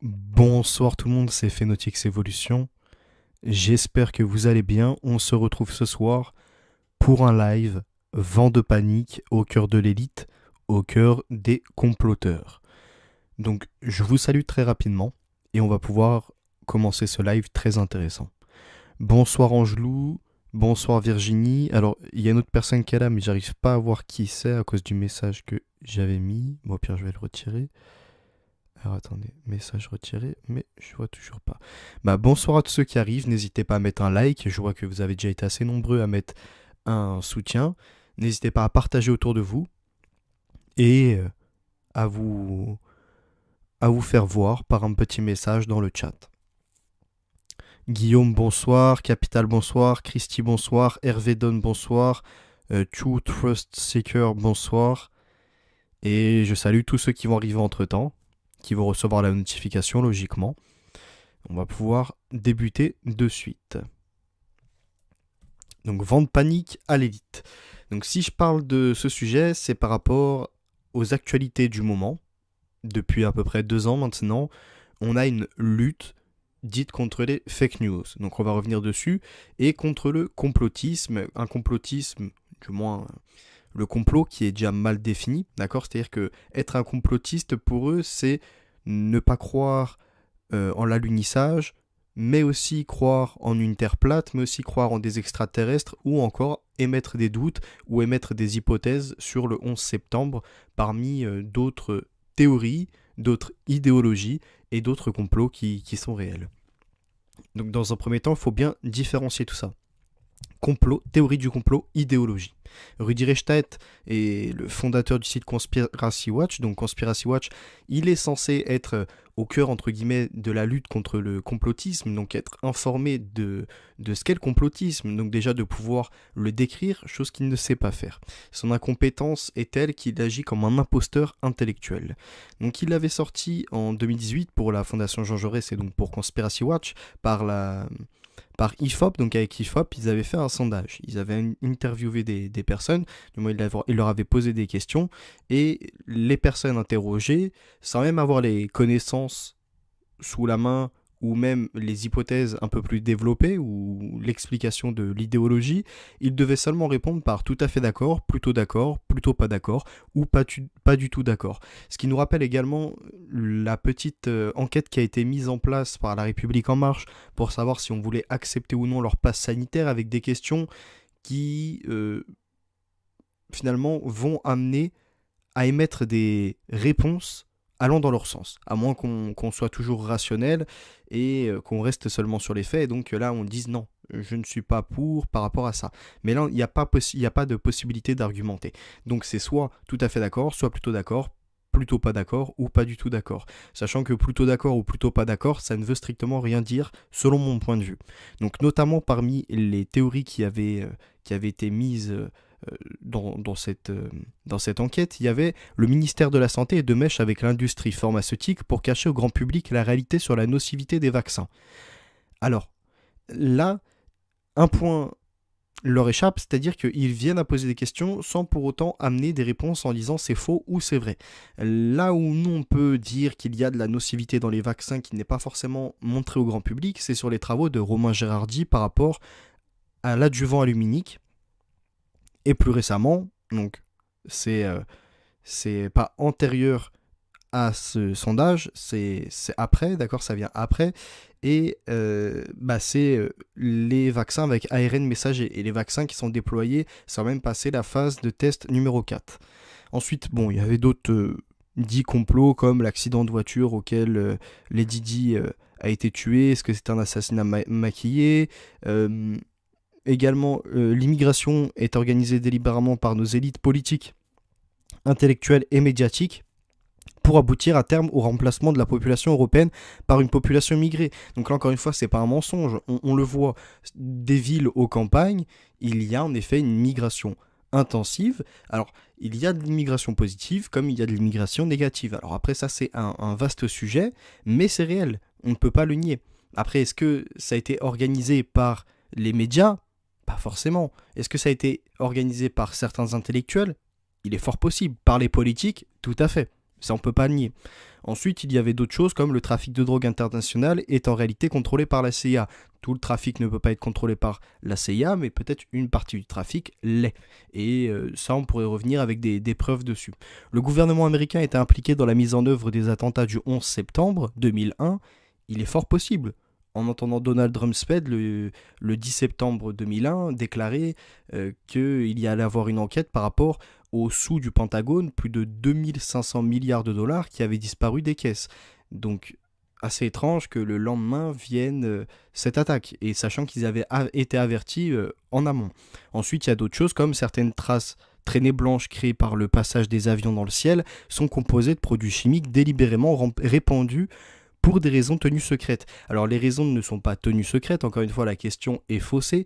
Bonsoir tout le monde, c'est Phénotix Evolution. J'espère que vous allez bien. On se retrouve ce soir pour un live Vent de panique au cœur de l'élite, au cœur des comploteurs. Donc je vous salue très rapidement et on va pouvoir commencer ce live très intéressant. Bonsoir Angelou, bonsoir Virginie. Alors il y a une autre personne qui est là mais j'arrive pas à voir qui c'est à cause du message que j'avais mis. Bon, au pire je vais le retirer. Alors attendez, message retiré, mais je vois toujours pas. Bonsoir à tous ceux qui arrivent, n'hésitez pas à mettre un like, je vois que vous avez déjà été assez nombreux à mettre un soutien. N'hésitez pas à partager autour de vous et à vous, à vous faire voir par un petit message dans le chat. Guillaume, bonsoir. Capital, bonsoir. Christy, bonsoir. Hervé Don, bonsoir. True Trust Seeker, bonsoir. Et je salue tous ceux qui vont arriver entre-temps, qui vont recevoir la notification logiquement. On va pouvoir débuter de suite. Donc, vent de panique à l'élite. Donc, si je parle de ce sujet, c'est par rapport aux actualités du moment. Depuis à peu près 2 ans maintenant, on a une lutte dite contre les fake news. Donc, on va revenir dessus. Et contre le complotisme. Un complotisme, du moins le complot qui est déjà mal défini. D'accord ? C'est-à-dire que être un complotiste, pour eux, c'est ne pas croire en l'alunissage, mais aussi croire en une terre plate, mais aussi croire en des extraterrestres, ou encore émettre des doutes ou émettre des hypothèses sur le 11 septembre parmi d'autres théories, d'autres idéologies et d'autres complots qui sont réels. Donc dans un premier temps, il faut bien différencier tout ça. Complot, théorie du complot, idéologie. Rudi Reichstadt est le fondateur du site Conspiracy Watch. Donc Conspiracy Watch, il est censé être au cœur, entre guillemets, de la lutte contre le complotisme, donc être informé de ce qu'est le complotisme, donc déjà de pouvoir le décrire, chose qu'il ne sait pas faire. Son incompétence est telle qu'il agit comme un imposteur intellectuel. Donc il l'avait sorti en 2018 pour la Fondation Jean Jaurès et donc pour Conspiracy Watch par IFOP. Donc avec IFOP, ils avaient fait un sondage. Ils avaient interviewé des personnes, du moins ils leur avaient posé des questions, et les personnes interrogées, sans même avoir les connaissances sous la main, ou même les hypothèses un peu plus développées, ou l'explication de l'idéologie, ils devaient seulement répondre par tout à fait d'accord, plutôt pas d'accord, ou pas du tout d'accord. Ce qui nous rappelle également la petite enquête qui a été mise en place par La République En Marche pour savoir si on voulait accepter ou non leur passe sanitaire, avec des questions qui finalement vont amener à émettre des réponses allant dans leur sens, à moins qu'on soit toujours rationnel et qu'on reste seulement sur les faits, et donc là on dise non, je ne suis pas pour par rapport à ça. Mais là, il n'y a pas de possibilité d'argumenter. Donc c'est soit tout à fait d'accord, soit plutôt d'accord, plutôt pas d'accord ou pas du tout d'accord. Sachant que plutôt d'accord ou plutôt pas d'accord, ça ne veut strictement rien dire selon mon point de vue. Donc notamment parmi les théories qui avaient été mises dans cette enquête, il y avait le ministère de la Santé et de mèche avec l'industrie pharmaceutique pour cacher au grand public la réalité sur la nocivité des vaccins. Alors, là, un point leur échappe, c'est-à-dire qu'ils viennent à poser des questions sans pour autant amener des réponses en disant c'est faux ou c'est vrai. Là où nous on peut dire qu'il y a de la nocivité dans les vaccins qui n'est pas forcément montrée au grand public, c'est sur les travaux de Romain Gérardi par rapport à l'adjuvant aluminique. Et plus récemment, donc c'est pas antérieur à ce sondage, c'est après, d'accord, ça vient après, et c'est les vaccins avec ARN messager, et les vaccins qui sont déployés sans même passer la phase de test numéro 4. Ensuite, bon, il y avait d'autres dits complots, comme l'accident de voiture auquel Lady Di a été tuée, est-ce que c'est un assassinat maquillé Également, l'immigration est organisée délibérément par nos élites politiques, intellectuelles et médiatiques pour aboutir à terme au remplacement de la population européenne par une population immigrée. Donc là, encore une fois, c'est pas un mensonge. On le voit, des villes aux campagnes, il y a en effet une migration intensive. Alors, il y a de l'immigration positive comme il y a de l'immigration négative. Alors après, ça, c'est un vaste sujet, mais c'est réel. On ne peut pas le nier. Après, est-ce que ça a été organisé par les médias ? Pas forcément. Est-ce que ça a été organisé par certains intellectuels ? Il est fort possible. Par les politiques ? Tout à fait. Ça, on peut pas le nier. Ensuite, il y avait d'autres choses comme le trafic de drogue international est en réalité contrôlé par la CIA. Tout le trafic ne peut pas être contrôlé par la CIA, mais peut-être une partie du trafic l'est. Et ça, on pourrait revenir avec des preuves dessus. Le gouvernement américain était impliqué dans la mise en œuvre des attentats du 11 septembre 2001. Il est fort possible. En entendant Donald Rumsfeld, le 10 septembre 2001, déclarer qu'il y allait avoir une enquête par rapport aux sous du Pentagone, plus de 2500 milliards de dollars qui avaient disparu des caisses. Donc, assez étrange que le lendemain vienne cette attaque, et sachant qu'ils avaient été avertis en amont. Ensuite, il y a d'autres choses comme certaines traces traînées blanches créées par le passage des avions dans le ciel sont composées de produits chimiques délibérément répandus pour des raisons tenues secrètes. Alors les raisons ne sont pas tenues secrètes, encore une fois la question est faussée.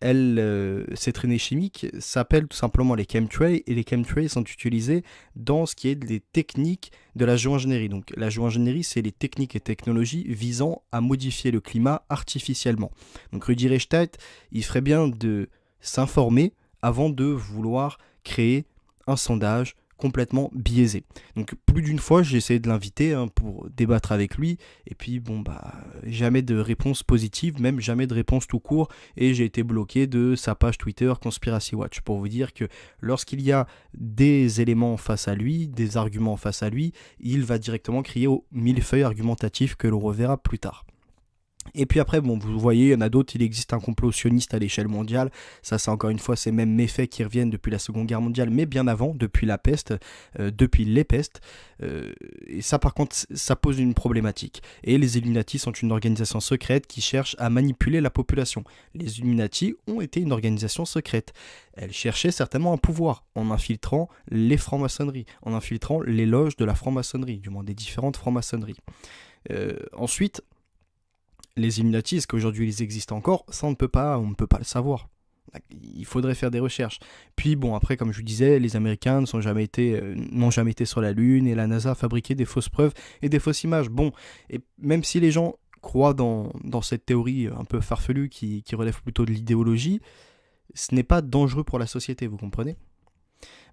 Ces traînées chimiques s'appellent tout simplement les chemtrails, et les chemtrails sont utilisés dans ce qui est des techniques de la géoingénierie. Donc la géoingénierie, c'est les techniques et technologies visant à modifier le climat artificiellement. Donc Rudi Reichstadt, il ferait bien de s'informer avant de vouloir créer un sondage complètement biaisé. Donc plus d'une fois j'ai essayé de l'inviter pour débattre avec lui, et puis jamais de réponse positive, même jamais de réponse tout court, et j'ai été bloqué de sa page Twitter Conspiracy Watch, pour vous dire que lorsqu'il y a des éléments face à lui, des arguments face à lui, il va directement crier au millefeuille argumentatif que l'on reverra plus tard. Et puis après, vous voyez, il y en a d'autres, il existe un complot sioniste à l'échelle mondiale. Ça, c'est encore une fois ces mêmes méfaits qui reviennent depuis la Seconde Guerre mondiale, mais bien avant, depuis la peste, depuis les pestes. Et ça, par contre, ça pose une problématique. Et les Illuminati sont une organisation secrète qui cherche à manipuler la population. Les Illuminati ont été une organisation secrète. Elle cherchait certainement un pouvoir en infiltrant les francs-maçonneries, en infiltrant les loges de la franc-maçonnerie, du moins des différentes francs-maçonneries. Ensuite, les Illuminati, est-ce qu'aujourd'hui ils existent encore? Ça, on ne peut pas le savoir. Il faudrait faire des recherches. Puis après, comme je vous disais, les Américains n'ont jamais été sur la Lune, et la NASA a fabriqué des fausses preuves et des fausses images. Et même si les gens croient dans cette théorie un peu farfelue qui relève plutôt de l'idéologie, ce n'est pas dangereux pour la société, vous comprenez?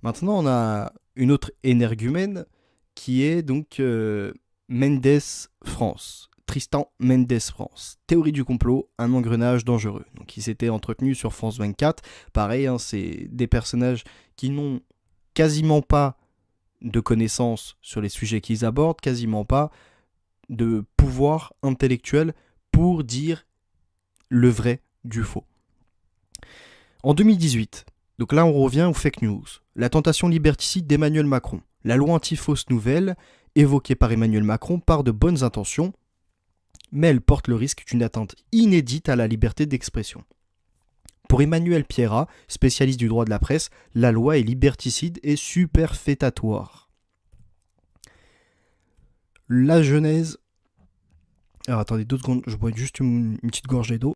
Maintenant, on a une autre énergumène qui est donc Mendes France. Tristan Mendes France. Théorie du complot, un engrenage dangereux. Donc il s'était entretenu sur France 24. Pareil, c'est des personnages qui n'ont quasiment pas de connaissances sur les sujets qu'ils abordent, quasiment pas de pouvoir intellectuel pour dire le vrai du faux. En 2018, donc là on revient aux fake news. La tentation liberticide d'Emmanuel Macron. La loi anti-fausse nouvelle, évoquée par Emmanuel Macron, part de bonnes intentions, mais elle porte le risque d'une atteinte inédite à la liberté d'expression. Pour Emmanuel Pierrat, spécialiste du droit de la presse, la loi est liberticide et superfétatoire. La genèse... Alors attendez 2 secondes, je bois juste une petite gorgée d'eau.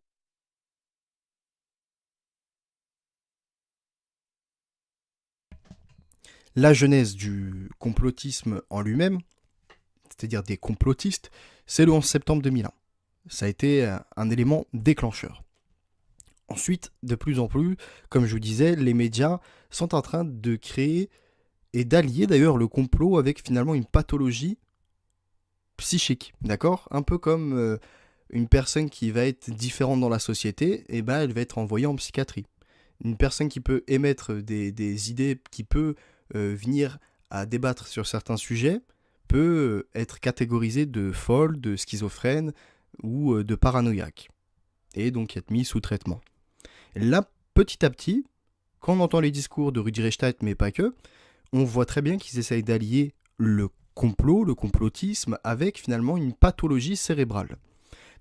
La genèse du complotisme en lui-même, c'est-à-dire des complotistes, c'est le 11 septembre 2001. Ça a été un élément déclencheur. Ensuite, de plus en plus, comme je vous disais, les médias sont en train de créer et d'allier d'ailleurs le complot avec finalement une pathologie psychique, d'accord? Un peu comme une personne qui va être différente dans la société, et elle va être envoyée en psychiatrie. Une personne qui peut émettre des idées, qui peut venir à débattre sur certains sujets, peut être catégorisée de folle, de schizophrène ou de paranoïaque, et donc être mis sous traitement. Là, petit à petit, quand on entend les discours de Rudi Reichstadt, mais pas que, on voit très bien qu'ils essayent d'allier le complot, le complotisme, avec finalement une pathologie cérébrale.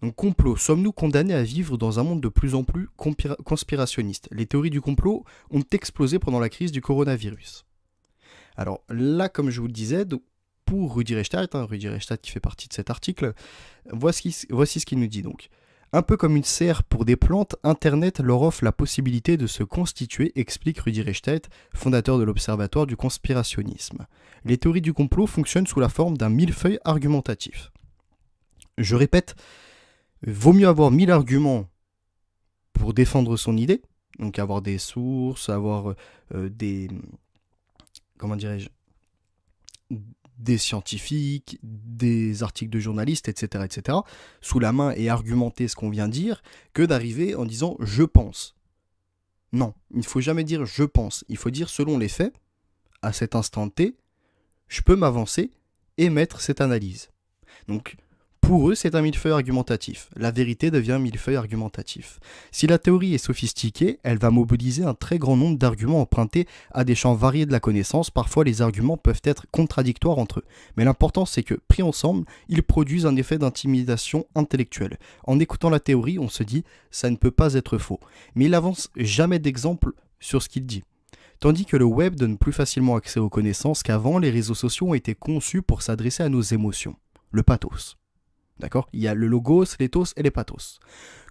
Donc complot, sommes-nous condamnés à vivre dans un monde de plus en plus conspirationniste? Les théories du complot ont explosé pendant la crise du coronavirus. Alors là, comme je vous le disais, pour Rudi Reichstadt, Rudi Reichstadt qui fait partie de cet article, voici ce qu'il nous dit donc. Un peu comme une serre pour des plantes, Internet leur offre la possibilité de se constituer, explique Rudi Reichstadt, fondateur de l'Observatoire du conspirationnisme. Les théories du complot fonctionnent sous la forme d'un millefeuille argumentatif. Je répète, vaut mieux avoir 1000 arguments pour défendre son idée, donc avoir des sources, avoir des scientifiques, des articles de journalistes, etc., sous la main et argumenter ce qu'on vient de dire, que d'arriver en disant « je pense ». Non, il ne faut jamais dire « je pense », il faut dire selon les faits, à cet instant T, je peux m'avancer et mettre cette analyse. Donc, pour eux, c'est un millefeuille argumentatif. La vérité devient un millefeuille argumentatif. Si la théorie est sophistiquée, elle va mobiliser un très grand nombre d'arguments empruntés à des champs variés de la connaissance. Parfois, les arguments peuvent être contradictoires entre eux. Mais l'important, c'est que, pris ensemble, ils produisent un effet d'intimidation intellectuelle. En écoutant la théorie, on se dit « ça ne peut pas être faux ». Mais il n'avance jamais d'exemple sur ce qu'il dit. Tandis que le web donne plus facilement accès aux connaissances qu'avant, les réseaux sociaux ont été conçus pour s'adresser à nos émotions. Le pathos. D'accord ? Il y a le logos, l'éthos et les pathos.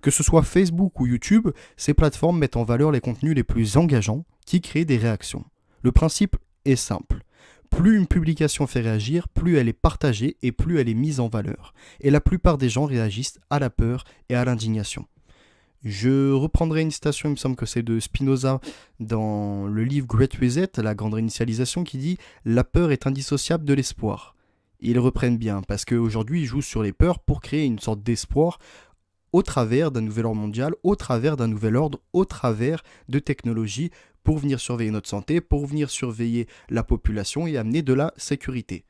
Que ce soit Facebook ou YouTube, ces plateformes mettent en valeur les contenus les plus engageants qui créent des réactions. Le principe est simple. Plus une publication fait réagir, plus elle est partagée et plus elle est mise en valeur. Et la plupart des gens réagissent à la peur et à l'indignation. Je reprendrai une citation, il me semble que c'est de Spinoza dans le livre Great Reset, la grande réinitialisation, qui dit « La peur est indissociable de l'espoir ». Ils reprennent bien, parce qu'aujourd'hui, ils jouent sur les peurs pour créer une sorte d'espoir au travers d'un nouvel ordre mondial, au travers d'un nouvel ordre, au travers de technologies pour venir surveiller notre santé, pour venir surveiller la population et amener de la sécurité.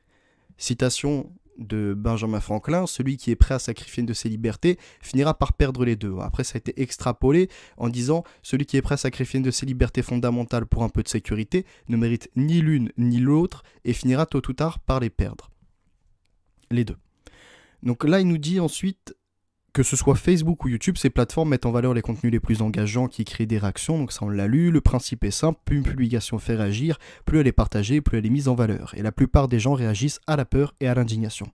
Citation de Benjamin Franklin, celui qui est prêt à sacrifier une de ses libertés finira par perdre les deux. Après, ça a été extrapolé en disant celui qui est prêt à sacrifier une de ses libertés fondamentales pour un peu de sécurité ne mérite ni l'une ni l'autre et finira tôt ou tard par les perdre. Les deux. Donc là, il nous dit ensuite que ce soit Facebook ou YouTube, ces plateformes mettent en valeur les contenus les plus engageants qui créent des réactions. Donc ça, on l'a lu. Le principe est simple. Plus une publication fait réagir, plus elle est partagée, plus elle est mise en valeur. Et la plupart des gens réagissent à la peur et à l'indignation.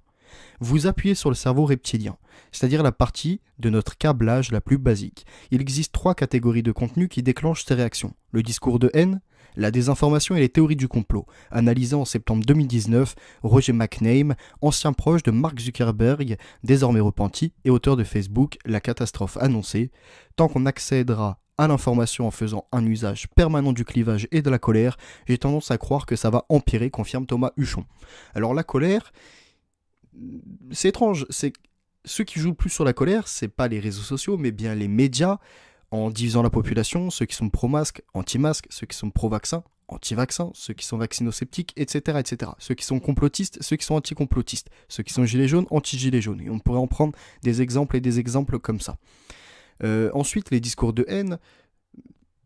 Vous appuyez sur le cerveau reptilien, c'est-à-dire la partie de notre câblage la plus basique. Il existe 3 catégories de contenus qui déclenchent ces réactions. Le discours de haine, la désinformation et les théories du complot. Analysé en septembre 2019, Roger McName, ancien proche de Mark Zuckerberg, désormais repenti, et auteur de Facebook, La catastrophe annoncée. Tant qu'on accédera à l'information en faisant un usage permanent du clivage et de la colère, j'ai tendance à croire que ça va empirer, confirme Thomas Huchon. Alors la colère, c'est étrange, c'est ceux qui jouent le plus sur la colère, c'est pas les réseaux sociaux, mais bien les médias, en divisant la population, ceux qui sont pro-masque, anti-masque, ceux qui sont pro-vaccin, anti-vaccin, ceux qui sont vaccinosceptiques, etc., etc. Ceux qui sont complotistes, ceux qui sont anti-complotistes, ceux qui sont gilets jaunes, anti-gilets jaunes. Et on pourrait en prendre des exemples et des exemples comme ça. Ensuite, les discours de haine,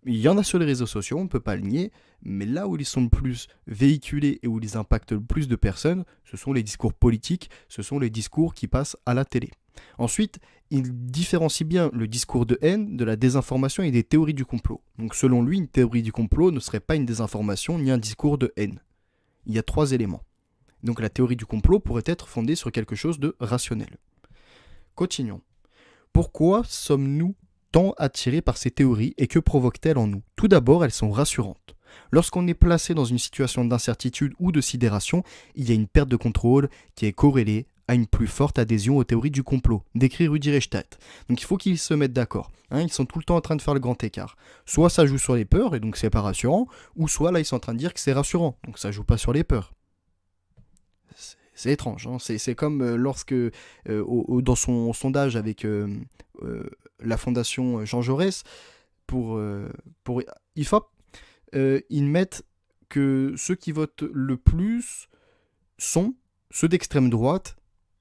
il y en a sur les réseaux sociaux, on ne peut pas le nier, mais là où ils sont le plus véhiculés et où ils impactent le plus de personnes, ce sont les discours politiques, ce sont les discours qui passent à la télé. Ensuite, il différencie bien le discours de haine de la désinformation et des théories du complot. Donc selon lui, une théorie du complot ne serait pas une désinformation ni un discours de haine. Il y a 3 éléments. Donc la théorie du complot pourrait être fondée sur quelque chose de rationnel. Continuons. Pourquoi sommes-nous tant attirés par ces théories et que provoquent-elles en nous ? Tout d'abord, elles sont rassurantes. Lorsqu'on est placé dans une situation d'incertitude ou de sidération, il y a une perte de contrôle qui est corrélée à une plus forte adhésion aux théories du complot, décrit Rudi Reichstadt. Donc il faut qu'ils se mettent d'accord. Ils sont tout le temps en train de faire le grand écart. Soit ça joue sur les peurs, et donc c'est pas rassurant, ou soit là ils sont en train de dire que c'est rassurant, donc ça joue pas sur les peurs. C'est étrange, c'est comme lorsque, dans son sondage avec la fondation Jean Jaurès, pour IFOP, ils mettent que ceux qui votent le plus sont ceux d'extrême droite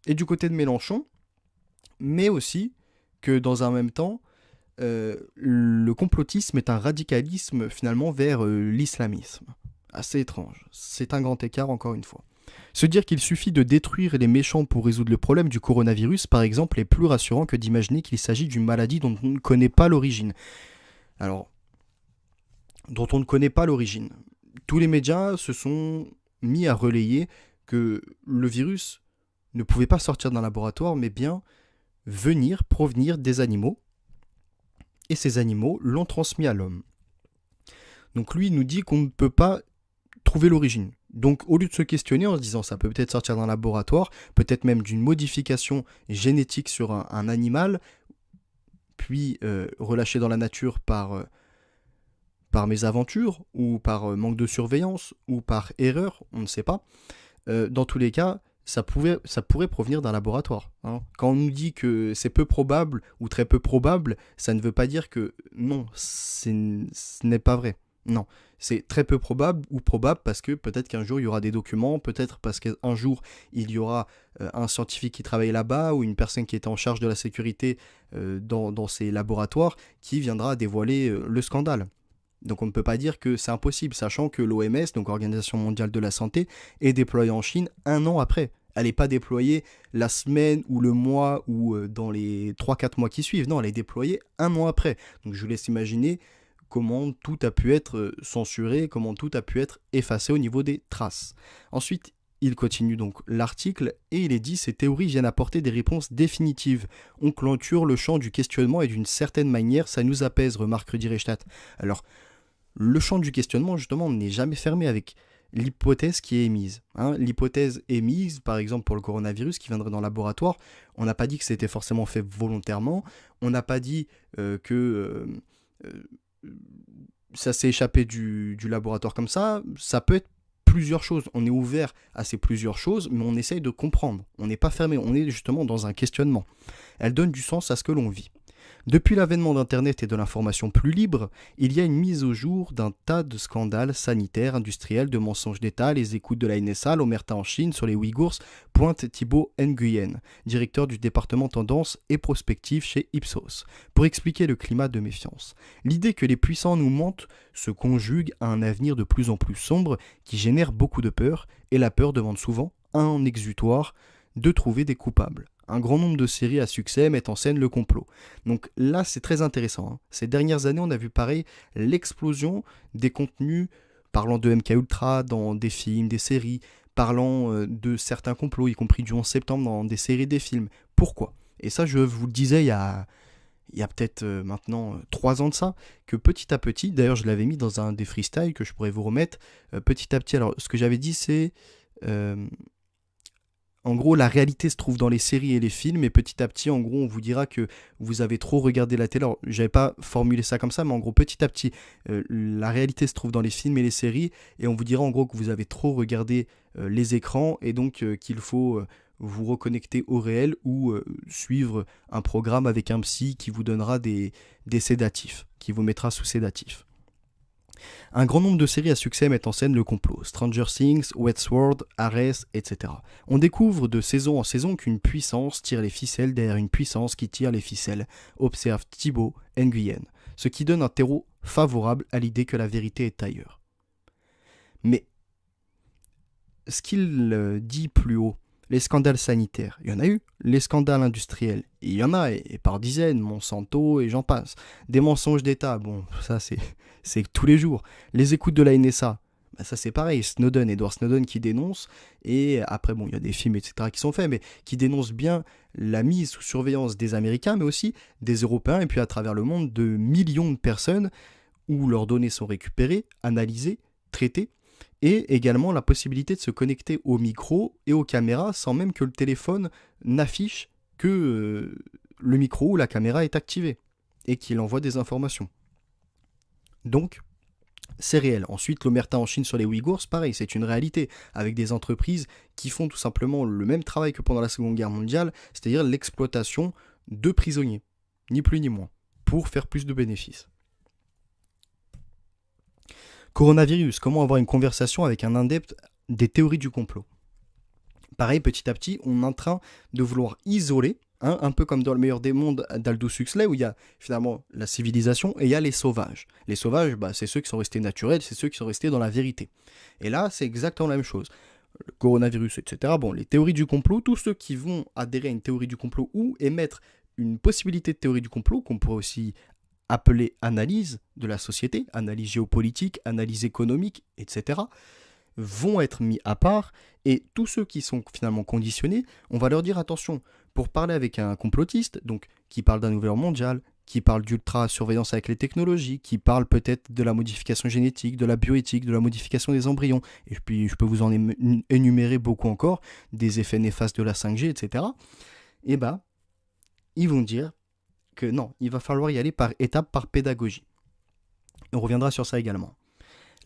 et du côté de Mélenchon, mais aussi que dans un même temps, le complotisme est un radicalisme finalement vers l'islamisme. Assez étrange. C'est un grand écart encore une fois. Se dire qu'il suffit de détruire les méchants pour résoudre le problème du coronavirus, par exemple, est plus rassurant que d'imaginer qu'il s'agit d'une maladie dont on ne connaît pas l'origine. Alors, dont on ne connaît pas l'origine. Tous les médias se sont mis à relayer que le virus ne pouvait pas sortir d'un laboratoire, mais bien provenir des animaux. Et ces animaux l'ont transmis à l'homme. Donc lui, il nous dit qu'on ne peut pas trouver l'origine. Donc au lieu de se questionner en se disant ça peut peut-être sortir d'un laboratoire, peut-être même d'une modification génétique sur un animal, puis relâché dans la nature par mésaventure, ou par manque de surveillance, ou par erreur, on ne sait pas, dans tous les cas, ça pourrait provenir d'un laboratoire, hein. Quand on nous dit que c'est peu probable ou très peu probable, ça ne veut pas dire que non, ce n'est pas vrai. Non, c'est très peu probable ou probable parce que peut-être qu'un jour il y aura des documents, peut-être parce qu'un jour il y aura un scientifique qui travaille là-bas ou une personne qui était en charge de la sécurité dans ces laboratoires qui viendra dévoiler le scandale. Donc on ne peut pas dire que c'est impossible, sachant que l'OMS, donc Organisation mondiale de la santé, est déployée en Chine un an après. Elle n'est pas déployée la semaine ou le mois ou dans les 3-4 mois qui suivent. Non, elle est déployée un an après. Donc je vous laisse imaginer comment tout a pu être censuré, comment tout a pu être effacé au niveau des traces. Ensuite, il continue donc l'article et il est dit: ces théories viennent apporter des réponses définitives. On clôture le champ du questionnement et d'une certaine manière, ça nous apaise, remarque Rudy Reichstadt. Alors, le champ du questionnement, justement, n'est jamais fermé avec l'hypothèse qui est émise, hein. L'hypothèse émise, par exemple pour le coronavirus qui viendrait dans le laboratoire, on n'a pas dit que c'était forcément fait volontairement, on n'a pas dit que ça s'est échappé du laboratoire comme ça peut être plusieurs choses, on est ouvert à ces plusieurs choses, mais on essaye de comprendre, on n'est pas fermé, on est justement dans un questionnement. Elle donne du sens à ce que l'on vit. Depuis l'avènement d'Internet et de l'information plus libre, il y a une mise au jour d'un tas de scandales sanitaires, industriels, de mensonges d'État. Les écoutes de la NSA, l'omerta en Chine sur les Ouïghours, pointe Thibaut Nguyen, directeur du département tendance et prospective chez Ipsos, pour expliquer le climat de méfiance. L'idée que les puissants nous mentent se conjugue à un avenir de plus en plus sombre qui génère beaucoup de peur, et la peur demande souvent un exutoire de trouver des coupables. Un grand nombre de séries à succès mettent en scène le complot. Donc là, c'est très intéressant, hein. Ces dernières années, on a vu pareil l'explosion des contenus parlant de MKUltra dans des films, des séries, parlant de certains complots, y compris du 11 septembre dans des séries, des films. Pourquoi ? Et ça, je vous le disais il y a peut-être maintenant 3 ans de ça, que petit à petit, d'ailleurs je l'avais mis dans un des freestyles que je pourrais vous remettre, petit à petit, alors ce que j'avais dit c'est... en gros, la réalité se trouve dans les séries et les films, et petit à petit, en gros, on vous dira que vous avez trop regardé la télé. Alors, j'avais pas formulé ça comme ça, mais en gros, petit à petit, la réalité se trouve dans les films et les séries, et on vous dira en gros que vous avez trop regardé les écrans, et donc qu'il faut vous reconnecter au réel ou suivre un programme avec un psy qui vous donnera des sédatifs, qui vous mettra sous sédatifs. Un grand nombre de séries à succès mettent en scène le complot. Stranger Things, Westworld, Ares, etc. On découvre de saison en saison qu'une puissance tire les ficelles derrière une puissance qui tire les ficelles, observe Thibaut Nguyen, ce qui donne un terreau favorable à l'idée que la vérité est ailleurs. Mais ce qu'il dit plus haut, les scandales sanitaires, il y en a eu. Les scandales industriels, il y en a, et par dizaines, Monsanto et j'en passe. Des mensonges d'État, bon, ça c'est tous les jours. Les écoutes de la NSA, bah ça c'est pareil, Edward Snowden qui dénonce, et après bon, il y a des films, etc. qui sont faits, mais qui dénoncent bien la mise sous surveillance des Américains, mais aussi des Européens, et puis à travers le monde, de millions de personnes, où leurs données sont récupérées, analysées, traitées, et également la possibilité de se connecter au micro et aux caméras sans même que le téléphone n'affiche que le micro ou la caméra est activé et qu'il envoie des informations. Donc, c'est réel. Ensuite, l'omerta en Chine sur les Ouïghours, pareil, c'est une réalité, avec des entreprises qui font tout simplement le même travail que pendant la Seconde Guerre mondiale, c'est-à-dire l'exploitation de prisonniers, ni plus ni moins, pour faire plus de bénéfices. Coronavirus, comment avoir une conversation avec un adepte des théories du complot. Pareil, petit à petit, on est en train de vouloir isoler, hein, un peu comme dans Le meilleur des mondes d'Aldous Huxley, où il y a finalement la civilisation et il y a les sauvages. Les sauvages, bah, c'est ceux qui sont restés naturels, c'est ceux qui sont restés dans la vérité. Et là, c'est exactement la même chose. Le coronavirus, etc. Bon, les théories du complot, tous ceux qui vont adhérer à une théorie du complot ou émettre une possibilité de théorie du complot, qu'on pourrait aussi appeler analyse de la société, analyse géopolitique, analyse économique, etc., vont être mis à part, et tous ceux qui sont finalement conditionnés, on va leur dire attention, pour parler avec un complotiste, donc qui parle d'un nouvel ordre mondial, qui parle d'ultra-surveillance avec les technologies, qui parle peut-être de la modification génétique, de la bioéthique, de la modification des embryons, et puis je peux vous en énumérer beaucoup encore, des effets néfastes de la 5G, etc., et bah, ils vont dire que non, il va falloir y aller par étapes, par pédagogie. On reviendra sur ça également.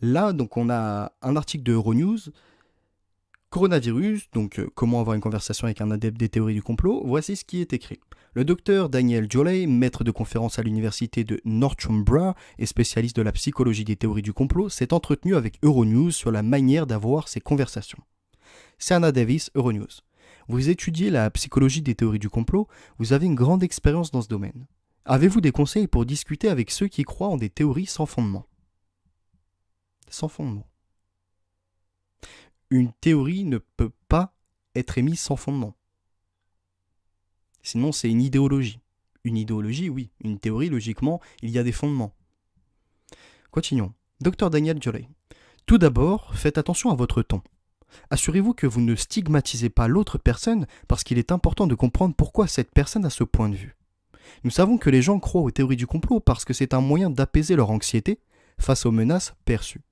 Là, donc, on a un article de Euronews Coronavirus, donc comment avoir une conversation avec un adepte des théories du complot, voici ce qui est écrit. Le docteur Daniel Jolley, maître de conférence à l'université de Northumbria et spécialiste de la psychologie des théories du complot, s'est entretenu avec Euronews sur la manière d'avoir ces conversations. Serna Davis, Euronews. Vous étudiez la psychologie des théories du complot, vous avez une grande expérience dans ce domaine. Avez-vous des conseils pour discuter avec ceux qui croient en des théories sans fondement ? Sans fondement. Une théorie ne peut pas être émise sans fondement. Sinon, c'est une idéologie. Une idéologie, oui. Une théorie, logiquement, il y a des fondements. Continuons. Dr Daniel Jolley. Tout d'abord, faites attention à votre ton. Assurez-vous que vous ne stigmatisez pas l'autre personne parce qu'il est important de comprendre pourquoi cette personne a ce point de vue. Nous savons que les gens croient aux théories du complot parce que c'est un moyen d'apaiser leur anxiété face aux menaces perçues.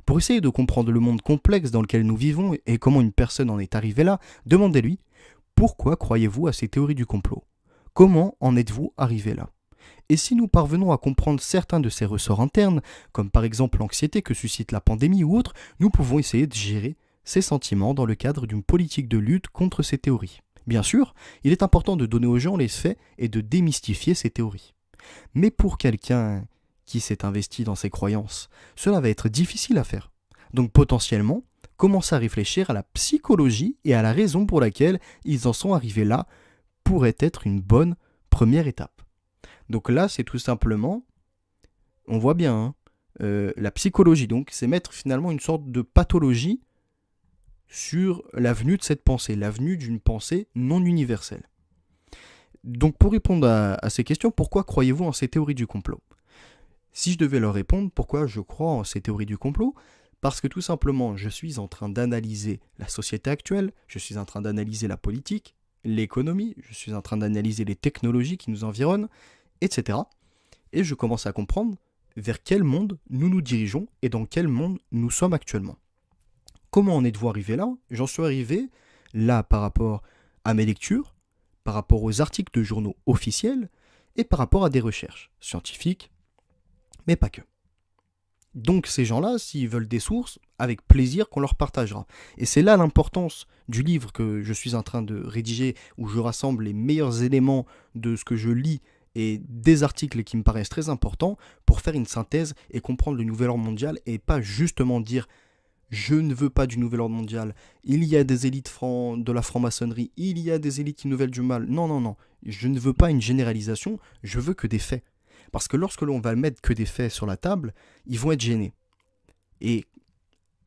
Pour essayer de comprendre le monde complexe dans lequel nous vivons et comment une personne en est arrivée là, demandez-lui « Pourquoi croyez-vous à ces théories du complot ? Comment en êtes-vous arrivé là ?» Et si nous parvenons à comprendre certains de ces ressorts internes, comme par exemple l'anxiété que suscite la pandémie ou autre, nous pouvons essayer de gérer ces sentiments dans le cadre d'une politique de lutte contre ces théories. Bien sûr, il est important de donner aux gens les faits et de démystifier ces théories. Mais pour quelqu'un qui s'est investi dans ses croyances, cela va être difficile à faire. Donc potentiellement, commencer à réfléchir à la psychologie et à la raison pour laquelle ils en sont arrivés là pourrait être une bonne première étape. Donc là, c'est tout simplement, on voit bien, la psychologie, donc c'est mettre finalement une sorte de pathologie sur l'avenue de cette pensée, l'avenue d'une pensée non universelle. Donc pour répondre à ces questions, pourquoi croyez-vous en ces théories du complot ? Si je devais leur répondre pourquoi je crois en ces théories du complot, parce que tout simplement je suis en train d'analyser la société actuelle, je suis en train d'analyser la politique, l'économie, je suis en train d'analyser les technologies qui nous environnent, etc. Et je commence à comprendre vers quel monde nous nous dirigeons et dans quel monde nous sommes actuellement. Comment en êtes-vous arrivé là ? J'en suis arrivé là par rapport à mes lectures, par rapport aux articles de journaux officiels et par rapport à des recherches scientifiques, mais pas que. Donc ces gens-là, s'ils veulent des sources, avec plaisir qu'on leur partagera. Et c'est là l'importance du livre que je suis en train de rédiger, où je rassemble les meilleurs éléments de ce que je lis et des articles qui me paraissent très importants pour faire une synthèse et comprendre le nouvel ordre mondial et pas justement dire je ne veux pas du nouvel ordre mondial, il y a des élites de la franc-maçonnerie, il y a des élites qui nous veulent du mal. Non, je ne veux pas une généralisation, je veux que des faits. Parce que lorsque l'on va mettre que des faits sur la table, ils vont être gênés. Et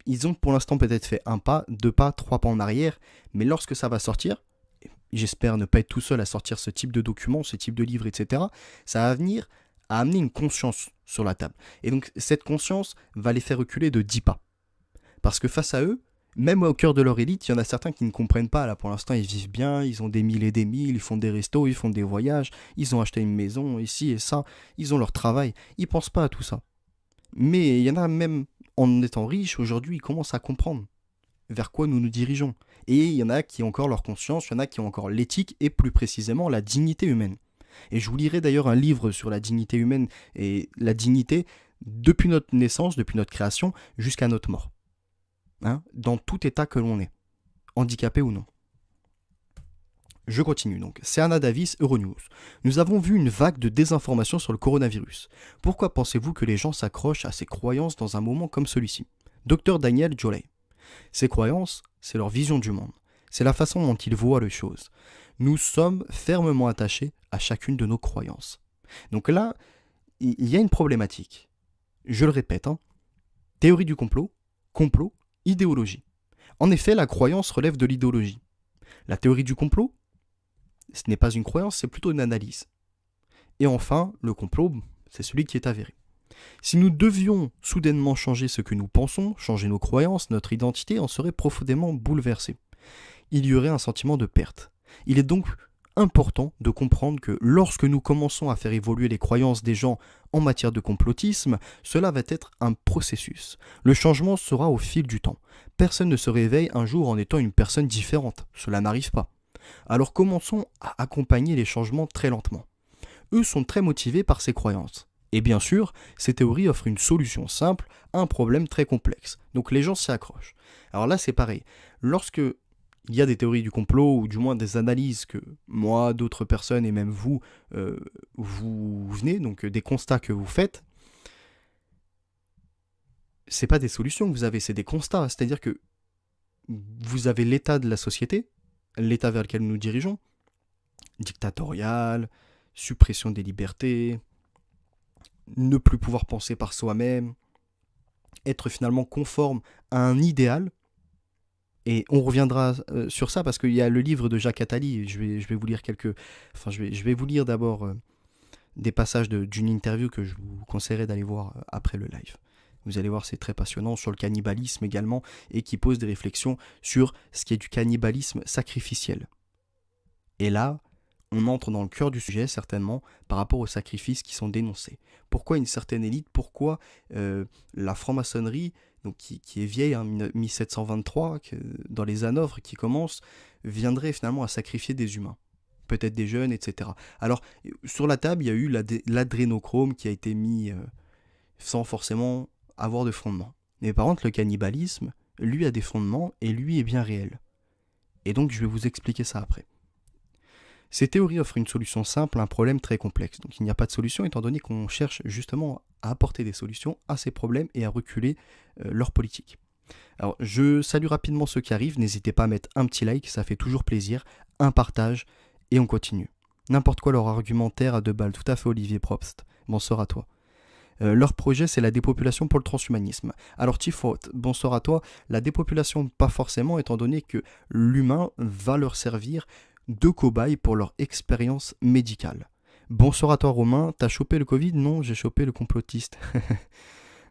ils ont pour l'instant peut-être fait un pas, 2 pas, 3 pas en arrière, mais lorsque ça va sortir, j'espère ne pas être tout seul à sortir ce type de documents, ce type de livres, etc., ça va venir à amener une conscience sur la table. Et donc cette conscience va les faire reculer de 10 pas. Parce que face à eux, même au cœur de leur élite, il y en a certains qui ne comprennent pas. Là, pour l'instant, ils vivent bien, ils ont des milles et des milles, ils font des restos, ils font des voyages, ils ont acheté une maison, ici et ça, ils ont leur travail. Ils ne pensent pas à tout ça. Mais il y en a même, en étant riches, aujourd'hui, ils commencent à comprendre vers quoi nous nous dirigeons. Et il y en a qui ont encore leur conscience, il y en a qui ont encore l'éthique et plus précisément la dignité humaine. Et je vous lirai d'ailleurs un livre sur la dignité humaine et la dignité depuis notre naissance, depuis notre création, jusqu'à notre mort. Dans tout état que l'on est, handicapé ou non. Je continue donc. Serna Davis, Euronews. Nous avons vu une vague de désinformation sur le coronavirus. Pourquoi pensez-vous que les gens s'accrochent à ces croyances dans un moment comme celui-ci ? Dr Daniel Jolley. Ces croyances, c'est leur vision du monde. C'est la façon dont ils voient les choses. Nous sommes fermement attachés à chacune de nos croyances. Donc là, il y a une problématique. Je le répète, théorie du complot, idéologie. En effet, la croyance relève de l'idéologie. La théorie du complot, ce n'est pas une croyance, c'est plutôt une analyse. Et enfin, le complot, c'est celui qui est avéré. Si nous devions soudainement changer ce que nous pensons, changer nos croyances, notre identité en serait profondément bouleversée. Il y aurait un sentiment de perte. Il est donc important de comprendre que lorsque nous commençons à faire évoluer les croyances des gens en matière de complotisme, cela va être un processus. Le changement sera au fil du temps. Personne ne se réveille un jour en étant une personne différente. Cela n'arrive pas. Alors commençons à accompagner les changements très lentement. Eux sont très motivés par ces croyances. Et bien sûr, ces théories offrent une solution simple à un problème très complexe. Donc les gens s'y accrochent. Alors là, c'est pareil. Lorsque il y a des théories du complot, ou du moins des analyses que moi, d'autres personnes et même vous, vous venez, donc des constats que vous faites, c'est pas des solutions que vous avez, c'est des constats. C'est-à-dire que vous avez l'état de la société, l'état vers lequel nous nous dirigeons, dictatorial, suppression des libertés, ne plus pouvoir penser par soi-même, être finalement conforme à un idéal. Et on reviendra sur ça parce qu'il y a le livre de Jacques Attali. Je vais vous lire je vais vous lire d'abord des passages d'une interview que je vous conseillerais d'aller voir après le live. Vous allez voir, c'est très passionnant, sur le cannibalisme également, et qui pose des réflexions sur ce qui est du cannibalisme sacrificiel. Et là, on entre dans le cœur du sujet, certainement, par rapport aux sacrifices qui sont dénoncés. Pourquoi une certaine élite, pourquoi la franc-maçonnerie, donc qui est vieille, hein, 1723, dans les Hanovres, qui commence, viendrait finalement à sacrifier des humains, peut-être des jeunes, etc. Alors, sur la table, il y a eu l'adrénochrome qui a été mis sans forcément avoir de fondement. Mais par contre, le cannibalisme, lui, a des fondements, et lui est bien réel. Et donc, je vais vous expliquer ça après. Ces théories offrent une solution simple à un problème très complexe. Donc il n'y a pas de solution étant donné qu'on cherche justement à apporter des solutions à ces problèmes et à reculer leur politique. Alors je salue rapidement ceux qui arrivent, n'hésitez pas à mettre un petit like, ça fait toujours plaisir, un partage et on continue. N'importe quoi leur argumentaire à 2 balles, tout à fait Olivier Probst, bonsoir à toi. Leur projet, c'est la dépopulation pour le transhumanisme. Alors Tifot, bonsoir à toi. La dépopulation, pas forcément, étant donné que l'humain va leur servir de cobaye pour leur expérience médicale. Bonsoir à toi Romain, t'as chopé le Covid? Non, j'ai chopé le complotiste.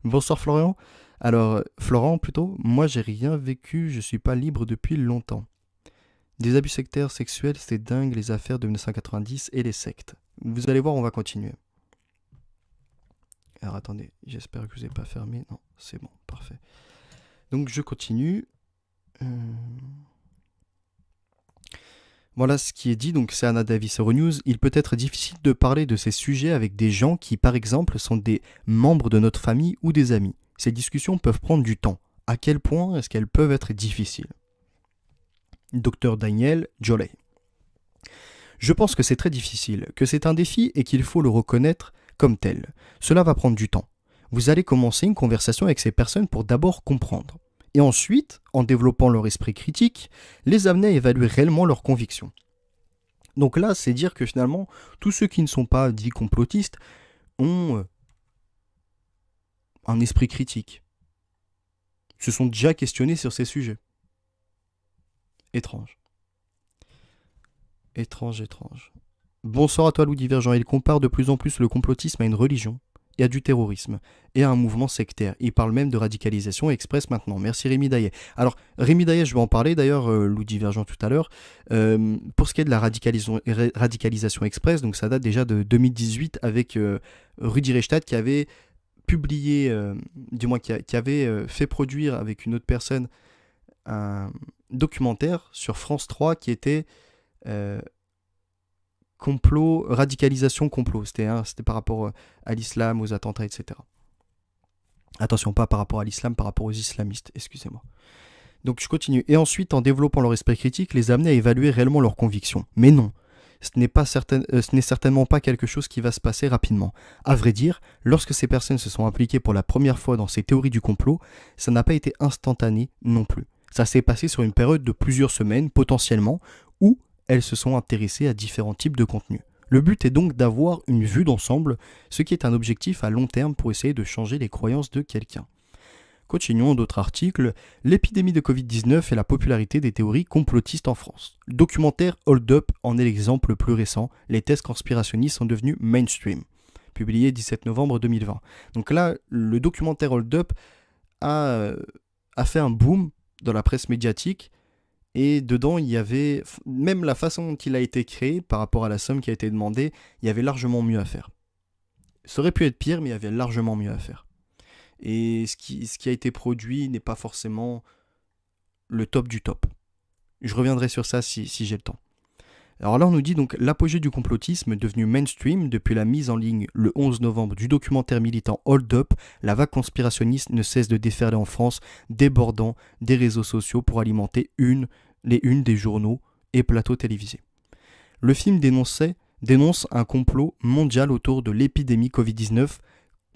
Bonsoir Florian. Alors, Florent plutôt, moi j'ai rien vécu, je suis pas libre depuis longtemps. Des abus sectaires sexuels, c'est dingue, les affaires de 1990 et les sectes. Vous allez voir, on va continuer. Alors attendez, j'espère que je vous ai pas fermé. Non, c'est bon, parfait. Donc je continue. Voilà ce qui est dit, donc c'est Anna Davis Euronews. Il peut être difficile de parler de ces sujets avec des gens qui, par exemple, sont des membres de notre famille ou des amis. Ces discussions peuvent prendre du temps. À quel point est-ce qu'elles peuvent être difficiles? Dr Daniel Jolley. Je pense que c'est très difficile, que c'est un défi et qu'il faut le reconnaître comme tel. Cela va prendre du temps. Vous allez commencer une conversation avec ces personnes pour d'abord comprendre. Et ensuite, en développant leur esprit critique, les amener à évaluer réellement leurs convictions. Donc là, c'est dire que finalement, tous ceux qui ne sont pas dits complotistes ont un esprit critique. Se sont déjà questionnés sur ces sujets. Étrange. Étrange. Bonsoir à toi Loup Divergent. Il compare de plus en plus le complotisme à une religion, et à du terrorisme, et à un mouvement sectaire. Il parle même de radicalisation express maintenant. Merci Rémi Daillet. Alors, Rémi Daillet, je vais en parler d'ailleurs, Loup Divergent tout à l'heure. Pour ce qui est de la radicalisation express, donc ça date déjà de 2018 avec Rudi Reichstadt qui avait publié, qui avait fait produire avec une autre personne un documentaire sur France 3 qui était radicalisation complot. C'était par rapport à l'islam, aux attentats, etc. Attention, pas par rapport à l'islam, par rapport aux islamistes, excusez-moi. Donc je continue. Et ensuite, en développant leur esprit critique, les amener à évaluer réellement leurs convictions. Mais non, ce n'est certainement pas quelque chose qui va se passer rapidement. À vrai dire, lorsque ces personnes se sont impliquées pour la première fois dans ces théories du complot, ça n'a pas été instantané non plus. Ça s'est passé sur une période de plusieurs semaines, potentiellement, où elles se sont intéressées à différents types de contenus. Le but est donc d'avoir une vue d'ensemble, ce qui est un objectif à long terme pour essayer de changer les croyances de quelqu'un. Continuons d'autres articles. L'épidémie de Covid-19 et la popularité des théories complotistes en France. Le documentaire Hold Up en est l'exemple le plus récent. Les thèses conspirationnistes sont devenues mainstream. Publié 17 novembre 2020. Donc là, le documentaire Hold Up a fait un boom dans la presse médiatique. Et dedans, il y avait, même la façon dont il a été créé, par rapport à la somme qui a été demandée, il y avait largement mieux à faire. Ça aurait pu être pire, mais il y avait largement mieux à faire. Et ce qui a été produit n'est pas forcément le top du top. Je reviendrai sur ça si j'ai le temps. Alors là, on nous dit donc l'apogée du complotisme devenu mainstream depuis la mise en ligne le 11 novembre du documentaire militant Hold Up, la vague conspirationniste ne cesse de déferler en France, débordant des réseaux sociaux pour alimenter les unes des journaux et plateaux télévisés. Le film dénonce un complot mondial autour de l'épidémie Covid-19.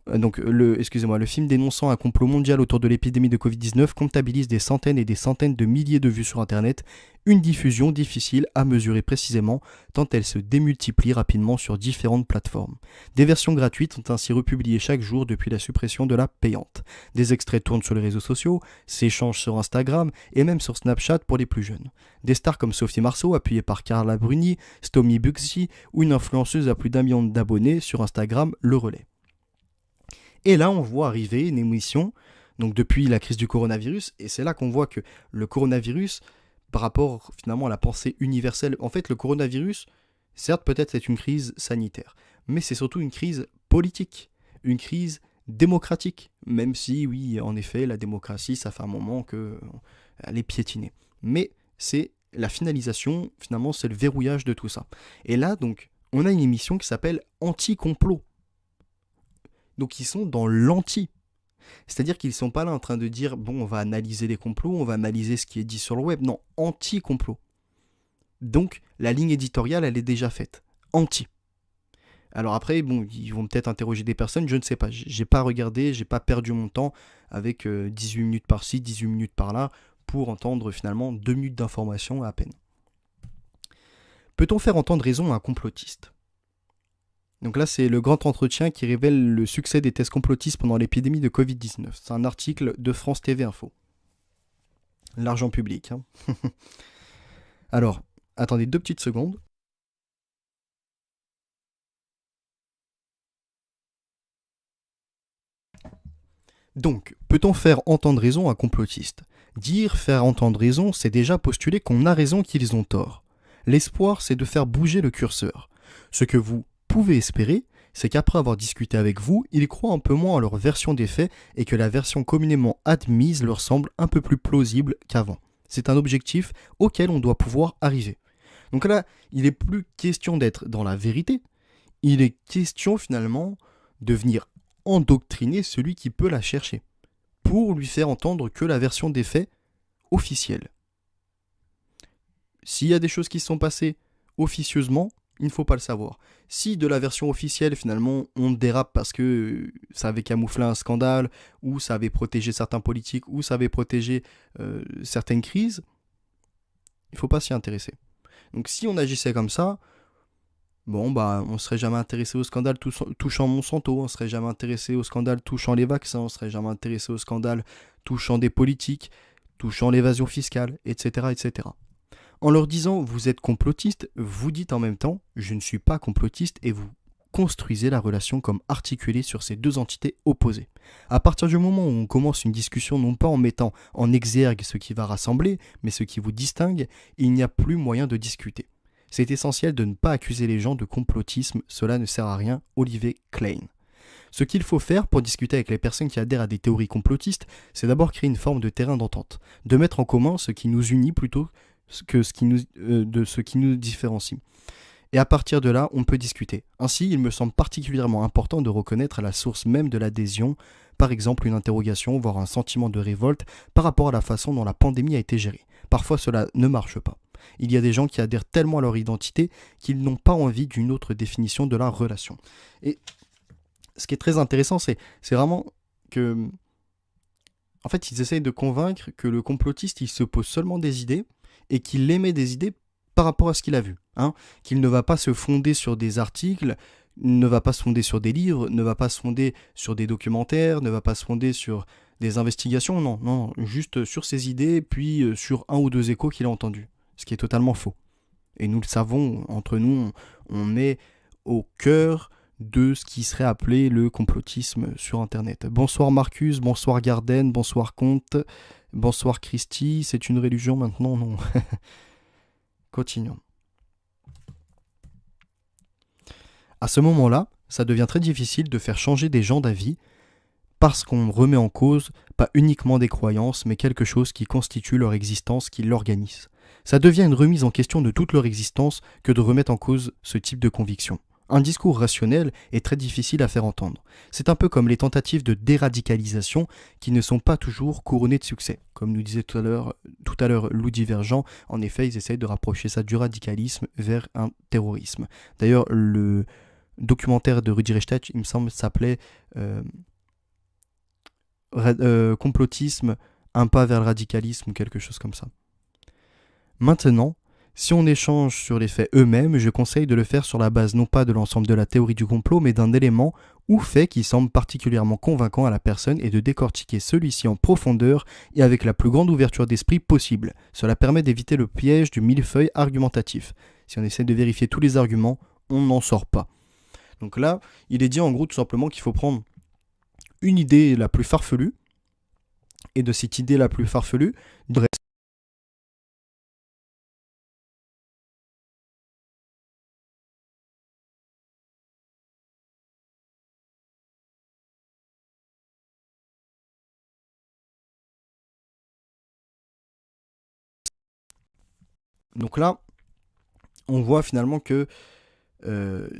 Le film dénonçant un complot mondial autour de l'épidémie de Covid-19 comptabilise des centaines et des centaines de milliers de vues sur Internet, une diffusion difficile à mesurer précisément tant elle se démultiplie rapidement sur différentes plateformes. Des versions gratuites sont ainsi republiées chaque jour depuis la suppression de la payante. Des extraits tournent sur les réseaux sociaux, s'échangent sur Instagram et même sur Snapchat pour les plus jeunes. Des stars comme Sophie Marceau, appuyée par Carla Bruni, Stomy Bugsy ou une influenceuse à plus d'1 million d'abonnés sur Instagram le relaie. Et là, on voit arriver une émission, donc depuis la crise du coronavirus, et c'est là qu'on voit que le coronavirus, par rapport finalement à la pensée universelle, en fait, le coronavirus, certes, peut-être c'est une crise sanitaire, mais c'est surtout une crise politique, une crise démocratique, même si, oui, en effet, la démocratie, ça fait un moment qu'elle est piétinée. Mais c'est la finalisation, finalement, c'est le verrouillage de tout ça. Et là, donc, on a une émission qui s'appelle Anti-complot. Donc ils sont dans l'anti. C'est-à-dire qu'ils ne sont pas là en train de dire, bon, on va analyser les complots, on va analyser ce qui est dit sur le web. Non, anti-complot. Donc la ligne éditoriale, elle est déjà faite. Anti. Alors après, bon, ils vont peut-être interroger des personnes, je ne sais pas. J'ai pas regardé, j'ai pas perdu mon temps avec 18 minutes par-ci, 18 minutes par-là, pour entendre finalement 2 minutes d'information à peine. Peut-on faire entendre raison à un complotiste ? Donc là, c'est le grand entretien qui révèle le succès des tests complotistes pendant l'épidémie de Covid-19. C'est un article de France TV Info. L'argent public. Hein. Alors, attendez 2 petites secondes. Donc, peut-on faire entendre raison à un complotiste ? Dire faire entendre raison, c'est déjà postuler qu'on a raison qu'ils ont tort. L'espoir, c'est de faire bouger le curseur. Ce que vous pouvez espérer, c'est qu'après avoir discuté avec vous, ils croient un peu moins à leur version des faits et que la version communément admise leur semble un peu plus plausible qu'avant. C'est un objectif auquel on doit pouvoir arriver. Donc là, il n'est plus question d'être dans la vérité, il est question finalement de venir endoctriner celui qui peut la chercher, pour lui faire entendre que la version des faits officielle. S'il y a des choses qui se sont passées officieusement, il ne faut pas le savoir. Si de la version officielle, finalement, on dérape parce que ça avait camouflé un scandale, ou ça avait protégé certains politiques, ou ça avait protégé certaines crises, il ne faut pas s'y intéresser. Donc si on agissait comme ça, bon, bah, on ne serait jamais intéressé au scandale touchant Monsanto, on ne serait jamais intéressé au scandale touchant les vaccins, on ne serait jamais intéressé au scandale touchant des politiques, touchant l'évasion fiscale, etc., etc. En leur disant « vous êtes complotiste », vous dites en même temps « je ne suis pas complotiste » et vous construisez la relation comme articulée sur ces deux entités opposées. À partir du moment où on commence une discussion non pas en mettant en exergue ce qui va rassembler, mais ce qui vous distingue, il n'y a plus moyen de discuter. C'est essentiel de ne pas accuser les gens de complotisme, cela ne sert à rien, Olivier Klein. Ce qu'il faut faire pour discuter avec les personnes qui adhèrent à des théories complotistes, c'est d'abord créer une forme de terrain d'entente, de mettre en commun ce qui nous unit plutôt que ce qui nous différencie. Et à partir de là, on peut discuter. Ainsi, il me semble particulièrement important de reconnaître la source même de l'adhésion, par exemple une interrogation, voire un sentiment de révolte par rapport à la façon dont la pandémie a été gérée. Parfois, cela ne marche pas. Il y a des gens qui adhèrent tellement à leur identité qu'ils n'ont pas envie d'une autre définition de la relation. Et ce qui est très intéressant, c'est vraiment que... En fait, ils essayent de convaincre que le complotiste, il se pose seulement des idées et qu'il émet des idées par rapport à ce qu'il a vu. Qu'il ne va pas se fonder sur des articles, ne va pas se fonder sur des livres, ne va pas se fonder sur des documentaires, ne va pas se fonder sur des investigations, non, juste sur ses idées, puis sur 1 ou 2 échos qu'il a entendus. Ce qui est totalement faux. Et nous le savons, entre nous, on est au cœur de ce qui serait appelé le complotisme sur Internet. Bonsoir Marcus, bonsoir Garden, bonsoir Comte, bonsoir Christy, c'est une religion maintenant, non. Continuons. À ce moment-là, ça devient très difficile de faire changer des gens d'avis parce qu'on remet en cause pas uniquement des croyances, mais quelque chose qui constitue leur existence, qui l'organise. Ça devient une remise en question de toute leur existence que de remettre en cause ce type de conviction. Un discours rationnel est très difficile à faire entendre. C'est un peu comme les tentatives de déradicalisation qui ne sont pas toujours couronnées de succès. Comme nous disait tout à l'heure Lou Divergent, en effet, ils essayent de rapprocher ça du radicalisme vers un terrorisme. D'ailleurs, le documentaire de Rudi Reichstad, il me semble, s'appelait Complotisme, un pas vers le radicalisme ou quelque chose comme ça. Maintenant, si on échange sur les faits eux-mêmes, je conseille de le faire sur la base non pas de l'ensemble de la théorie du complot, mais d'un élément ou fait qui semble particulièrement convaincant à la personne et de décortiquer celui-ci en profondeur et avec la plus grande ouverture d'esprit possible. Cela permet d'éviter le piège du millefeuille argumentatif. Si on essaie de vérifier tous les arguments, on n'en sort pas. Donc là, il est dit en gros tout simplement qu'il faut prendre une idée la plus farfelue, et de cette idée la plus farfelue, donc là, on voit finalement que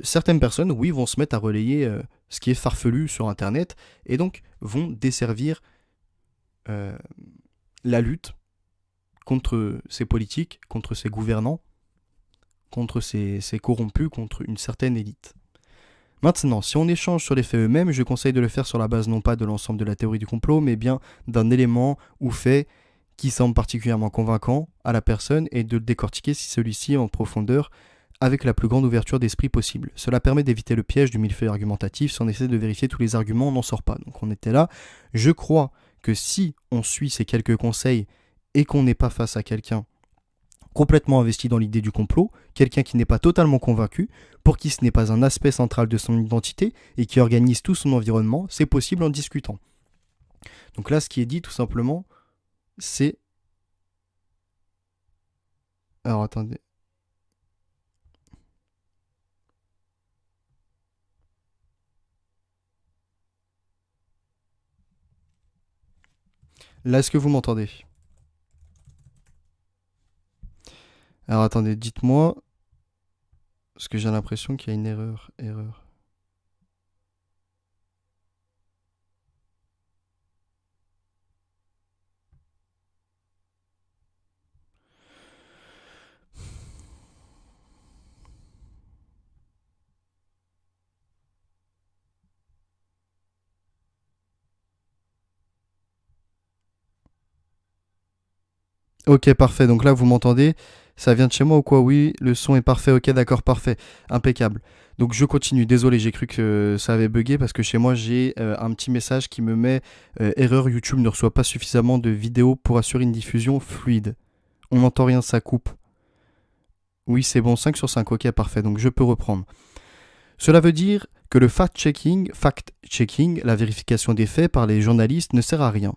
certaines personnes, oui, vont se mettre à relayer ce qui est farfelu sur Internet et donc vont desservir la lutte contre ces politiques, contre ces gouvernants, contre ces corrompus, contre une certaine élite. Maintenant, si on échange sur les faits eux-mêmes, je conseille de le faire sur la base non pas de l'ensemble de la théorie du complot, mais bien d'un élément ou fait qui semble particulièrement convaincant à la personne et de le décortiquer si celui-ci est en profondeur avec la plus grande ouverture d'esprit possible. Cela permet d'éviter le piège du millefeuille argumentatif. Si on essaie de vérifier tous les arguments, on n'en sort pas. Donc on était là. Je crois que si on suit ces quelques conseils et qu'on n'est pas face à quelqu'un complètement investi dans l'idée du complot, quelqu'un qui n'est pas totalement convaincu, pour qui ce n'est pas un aspect central de son identité et qui organise tout son environnement, c'est possible en discutant. Donc là, ce qui est dit tout simplement, c'est... Alors attendez. Là, est-ce que vous m'entendez? Alors attendez, dites-moi, parce que j'ai l'impression qu'il y a une erreur. Ok, parfait. Donc là, vous m'entendez? Ça vient de chez moi ou quoi? Oui, le son est parfait. Ok, d'accord, parfait. Impeccable. Donc je continue. Désolé, j'ai cru que ça avait bugué parce que chez moi, j'ai un petit message qui me met erreur, YouTube ne reçoit pas suffisamment de vidéos pour assurer une diffusion fluide. On n'entend rien, ça coupe. Oui, c'est bon, 5 sur 5. Ok, parfait. Donc je peux reprendre. Cela veut dire que le fact-checking, la vérification des faits par les journalistes ne sert à rien.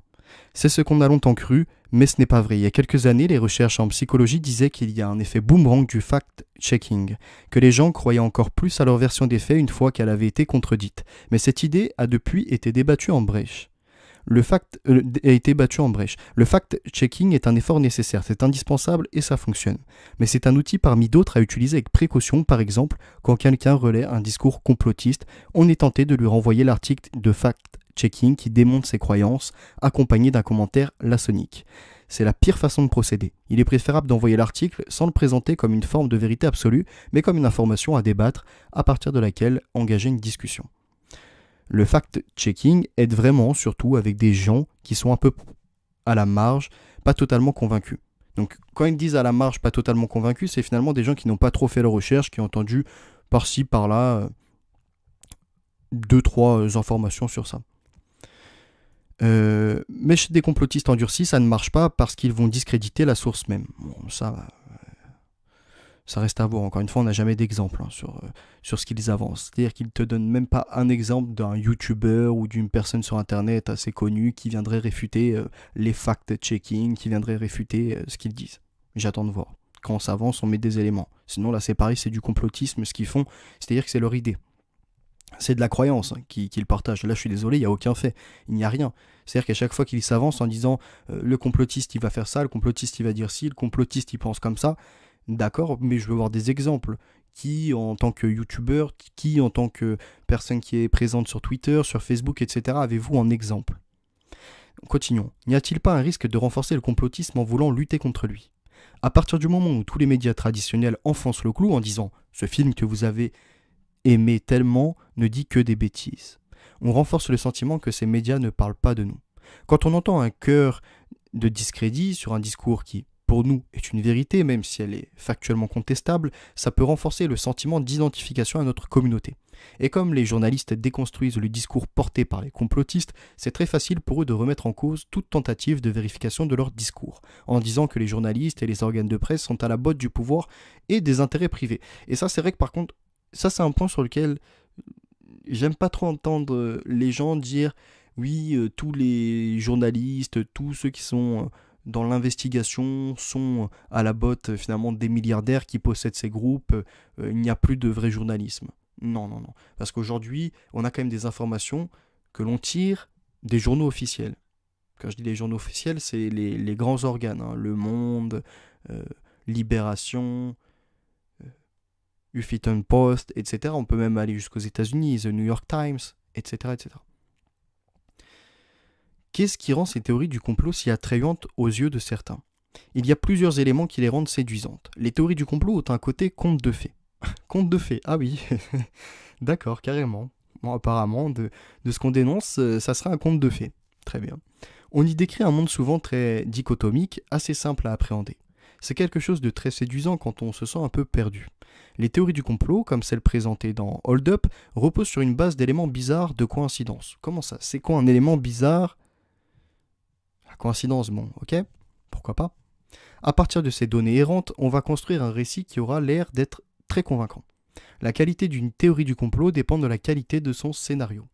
C'est ce qu'on a longtemps cru, mais ce n'est pas vrai. Il y a quelques années, les recherches en psychologie disaient qu'il y a un effet boomerang du fact-checking, que les gens croyaient encore plus à leur version des faits une fois qu'elle avait été contredite. Mais cette idée a depuis été débattue en brèche. Le fact-checking est un effort nécessaire, c'est indispensable et ça fonctionne. Mais c'est un outil parmi d'autres à utiliser avec précaution. Par exemple, quand quelqu'un relaie un discours complotiste, on est tenté de lui renvoyer l'article de fact-checking qui démonte ses croyances, accompagné d'un commentaire laconique. C'est la pire façon de procéder. Il est préférable d'envoyer l'article sans le présenter comme une forme de vérité absolue, mais comme une information à débattre, à partir de laquelle engager une discussion. Le fact-checking aide vraiment, surtout avec des gens qui sont un peu à la marge, pas totalement convaincus. Donc quand ils disent à la marge, pas totalement convaincus, c'est finalement des gens qui n'ont pas trop fait leur recherche, qui ont entendu par-ci, par-là, 2-3 informations sur ça. Mais chez des complotistes endurcis, ça ne marche pas parce qu'ils vont discréditer la source même. Bon, ça reste à voir. Encore une fois, on n'a jamais d'exemple sur ce qu'ils avancent. C'est-à-dire qu'ils ne te donnent même pas un exemple d'un YouTuber ou d'une personne sur Internet assez connue qui viendrait réfuter les fact-checking, qui viendrait réfuter ce qu'ils disent. J'attends de voir. Quand on s'avance, on met des éléments. Sinon, là, c'est pareil, c'est du complotisme, ce qu'ils font. C'est-à-dire que c'est leur idée. C'est de la croyance qu'il partage. Là, je suis désolé, il n'y a aucun fait. Il n'y a rien. C'est-à-dire qu'à chaque fois qu'il s'avance en disant le complotiste, il va faire ça, le complotiste, il va dire ci, le complotiste, il pense comme ça. D'accord, mais je veux voir des exemples. Qui, en tant que youtubeur, qui, en tant que personne qui est présente sur Twitter, sur Facebook, etc., avez-vous en exemple? Continuons. N'y a-t-il pas un risque de renforcer le complotisme en voulant lutter contre lui? À partir du moment où tous les médias traditionnels enfoncent le clou en disant ce film que vous avez aimé tellement ne dit que des bêtises, on renforce le sentiment que ces médias ne parlent pas de nous. Quand on entend un chœur de discrédit sur un discours qui, pour nous, est une vérité, même si elle est factuellement contestable, ça peut renforcer le sentiment d'identification à notre communauté. Et comme les journalistes déconstruisent le discours porté par les complotistes, c'est très facile pour eux de remettre en cause toute tentative de vérification de leur discours, en disant que les journalistes et les organes de presse sont à la botte du pouvoir et des intérêts privés. Et ça, c'est vrai que par contre, ça c'est un point sur lequel j'aime pas trop entendre les gens dire oui, tous les journalistes, tous ceux qui sont dans l'investigation sont à la botte finalement des milliardaires qui possèdent ces groupes, il n'y a plus de vrai journalisme. Non, non, non. Parce qu'aujourd'hui, on a quand même des informations que l'on tire des journaux officiels. Quand je dis les journaux officiels, c'est les grands organes, hein, Le Monde, euh, Libération, Huffington Post, etc. On peut même aller jusqu'aux États-Unis, The New York Times, etc., etc. Qu'est-ce qui rend ces théories du complot si attrayantes aux yeux de certains? Il y a plusieurs éléments qui les rendent séduisantes. Les théories du complot ont un côté conte de fées. Conte de fées, ah oui, d'accord, carrément. Bon, apparemment, de ce qu'on dénonce, ça sera un conte de fées. Très bien. On y décrit un monde souvent très dichotomique, assez simple à appréhender. C'est quelque chose de très séduisant quand on se sent un peu perdu. Les théories du complot, comme celles présentées dans Hold Up, reposent sur une base d'éléments bizarres de coïncidence. Comment ça? C'est quoi un élément bizarre? La coïncidence, bon, ok, pourquoi pas. À partir de ces données errantes, on va construire un récit qui aura l'air d'être très convaincant. La qualité d'une théorie du complot dépend de la qualité de son scénario.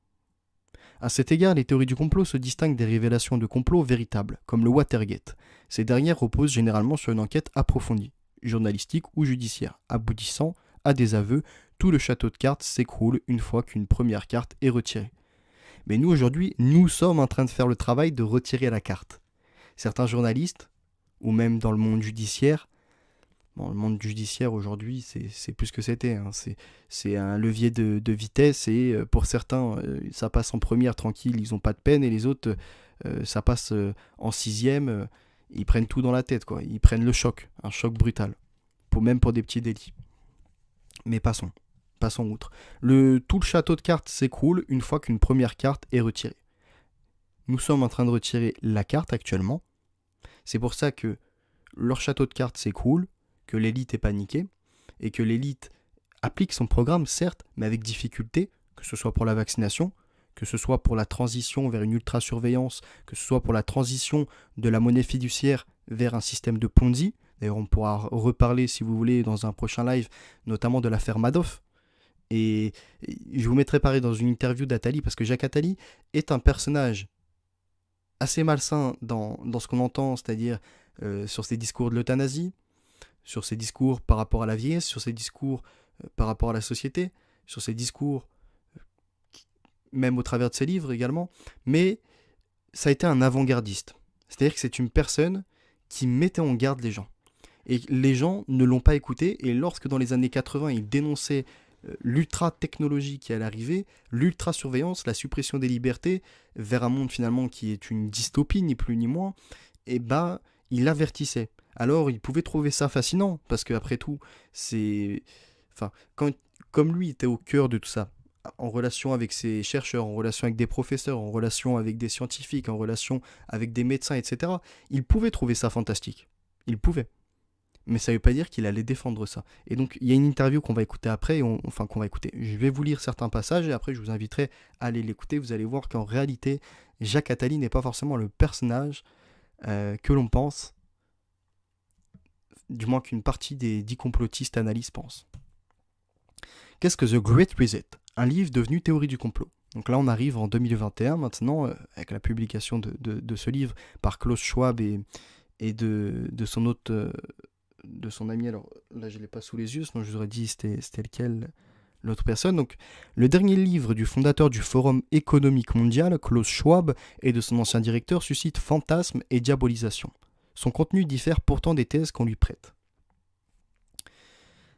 À cet égard, les théories du complot se distinguent des révélations de complot véritables, comme le Watergate. Ces dernières reposent généralement sur une enquête approfondie, journalistique ou judiciaire, aboutissant à des aveux. Tout le château de cartes s'écroule une fois qu'une première carte est retirée. Mais nous, aujourd'hui, nous sommes en train de faire le travail de retirer la carte. Certains journalistes, ou même dans le monde judiciaire, bon, le monde judiciaire aujourd'hui, c'est plus ce que c'était. Hein. C'est un levier de vitesse et pour certains, ça passe en première tranquille, ils n'ont pas de peine, et les autres, ça passe en sixième, ils prennent tout dans la tête, quoi. Ils prennent le choc, un choc brutal, même pour des petits délits. Mais passons outre. Tout le château de cartes s'écroule une fois qu'une première carte est retirée. Nous sommes en train de retirer la carte actuellement. C'est pour ça que leur château de cartes s'écroule, que l'élite est paniquée, et que l'élite applique son programme, certes, mais avec difficulté, que ce soit pour la vaccination, que ce soit pour la transition vers une ultra-surveillance, que ce soit pour la transition de la monnaie fiduciaire vers un système de Ponzi. D'ailleurs, on pourra reparler, si vous voulez, dans un prochain live, notamment de l'affaire Madoff. Et je vous mettrai pareil dans une interview d'Attali, parce que Jacques Attali est un personnage assez malsain dans ce qu'on entend, c'est-à-dire sur ses discours de l'euthanasie, sur ses discours par rapport à la vieillesse, sur ses discours par rapport à la société, sur ses discours même au travers de ses livres également, mais ça a été un avant-gardiste. C'est-à-dire que c'est une personne qui mettait en garde les gens. Et les gens ne l'ont pas écouté, et lorsque dans les années 80, il dénonçait l'ultra-technologie qui allait arriver, l'ultra-surveillance, la suppression des libertés, vers un monde finalement qui est une dystopie, ni plus ni moins, et bah, il avertissait. Alors, il pouvait trouver ça fascinant, parce qu'après tout, c'est... Enfin, comme lui était au cœur de tout ça, en relation avec ses chercheurs, en relation avec des professeurs, en relation avec des scientifiques, en relation avec des médecins, etc., il pouvait trouver ça fantastique. Il pouvait. Mais ça ne veut pas dire qu'il allait défendre ça. Et donc, il y a une interview qu'on va écouter après, qu'on va écouter. Je vais vous lire certains passages et après, je vous inviterai à aller l'écouter. Vous allez voir qu'en réalité, Jacques Attali n'est pas forcément le personnage que l'on pense, du moins qu'une partie des 10 complotistes analysent pensent. Qu'est-ce que The Great Reset? Un livre devenu théorie du complot. Donc là, on arrive en 2021 maintenant, avec la publication de ce livre par Klaus Schwab et de son autre... de son ami, alors là je ne l'ai pas sous les yeux, sinon je vous aurais dit c'était lequel, l'autre personne. Donc, le dernier livre du fondateur du Forum économique mondial, Klaus Schwab, et de son ancien directeur suscite fantasmes et diabolisation. Son contenu diffère pourtant des thèses qu'on lui prête.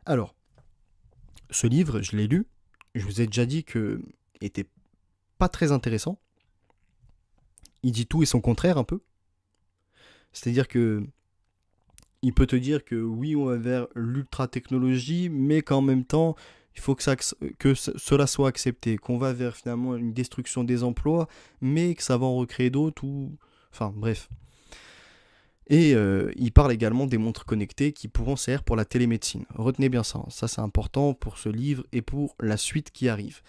Alors, ce livre, je l'ai lu, je vous ai déjà dit qu'il n'était pas très intéressant. Il dit tout et son contraire un peu. C'est-à-dire que il peut te dire que oui, on va vers l'ultra-technologie, mais qu'en même temps, il faut que cela soit accepté, qu'on va vers finalement une destruction des emplois, mais que ça va en recréer d'autres, ou... Enfin, bref. Et il parle également des montres connectées qui pourront servir pour la télémédecine. Retenez bien ça, ça c'est important pour ce livre et pour la suite qui arrive.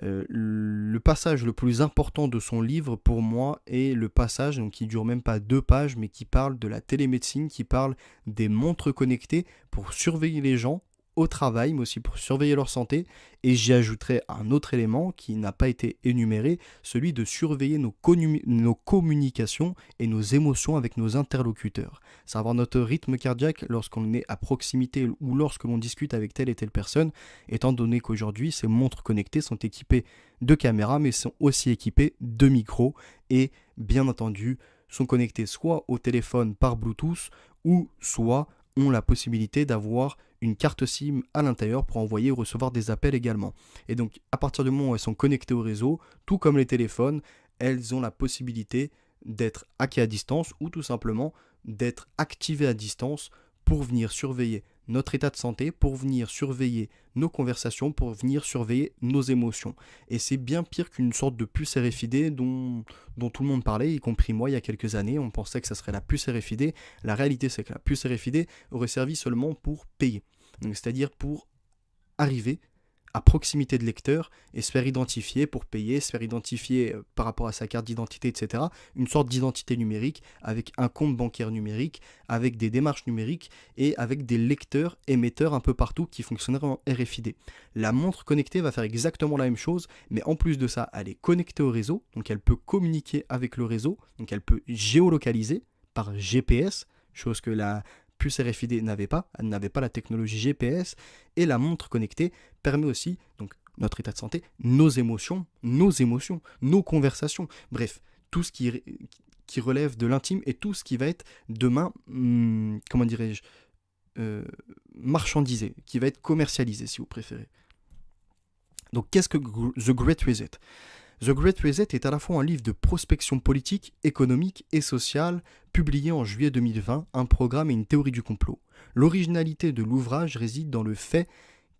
Le passage le plus important de son livre pour moi est le passage donc, qui dure même pas 2 pages mais qui parle de la télémédecine, qui parle des montres connectées pour surveiller les gens au travail mais aussi pour surveiller leur santé, et j'y ajouterai un autre élément qui n'a pas été énuméré, celui de surveiller nos communications et nos émotions avec nos interlocuteurs, savoir notre rythme cardiaque lorsqu'on est à proximité ou lorsque l'on discute avec telle et telle personne, étant donné qu'aujourd'hui ces montres connectées sont équipées de caméras mais sont aussi équipées de micros et bien entendu sont connectées soit au téléphone par Bluetooth ou soit ont la possibilité d'avoir une carte SIM à l'intérieur pour envoyer ou recevoir des appels également. Et donc à partir du moment où elles sont connectées au réseau, tout comme les téléphones, elles ont la possibilité d'être hackées à distance ou tout simplement d'être activées à distance pour venir surveiller notre état de santé, pour venir surveiller nos conversations, pour venir surveiller nos émotions. Et c'est bien pire qu'une sorte de puce RFID dont tout le monde parlait, y compris moi il y a quelques années. On pensait que ça serait la puce RFID. La réalité, c'est que la puce RFID aurait servi seulement pour payer. Donc, c'est-à-dire pour arriver à proximité de lecteur et se faire identifier pour payer, se faire identifier par rapport à sa carte d'identité, etc. Une sorte d'identité numérique avec un compte bancaire numérique, avec des démarches numériques et avec des lecteurs émetteurs un peu partout qui fonctionneraient en RFID. La montre connectée va faire exactement la même chose, mais en plus de ça, elle est connectée au réseau, donc elle peut communiquer avec le réseau, donc elle peut géolocaliser par GPS, chose que la puce RFID n'avait pas, elle n'avait pas la technologie GPS, et la montre connectée permet aussi, donc notre état de santé, nos émotions, nos conversations, bref, tout ce qui relève de l'intime et tout ce qui va être demain, comment dirais-je, marchandisé, qui va être commercialisé si vous préférez. Donc qu'est-ce que The Great Reset ? The Great Reset est à la fois un livre de prospection politique, économique et sociale, publié en juillet 2020, un programme et une théorie du complot. L'originalité de l'ouvrage réside dans le fait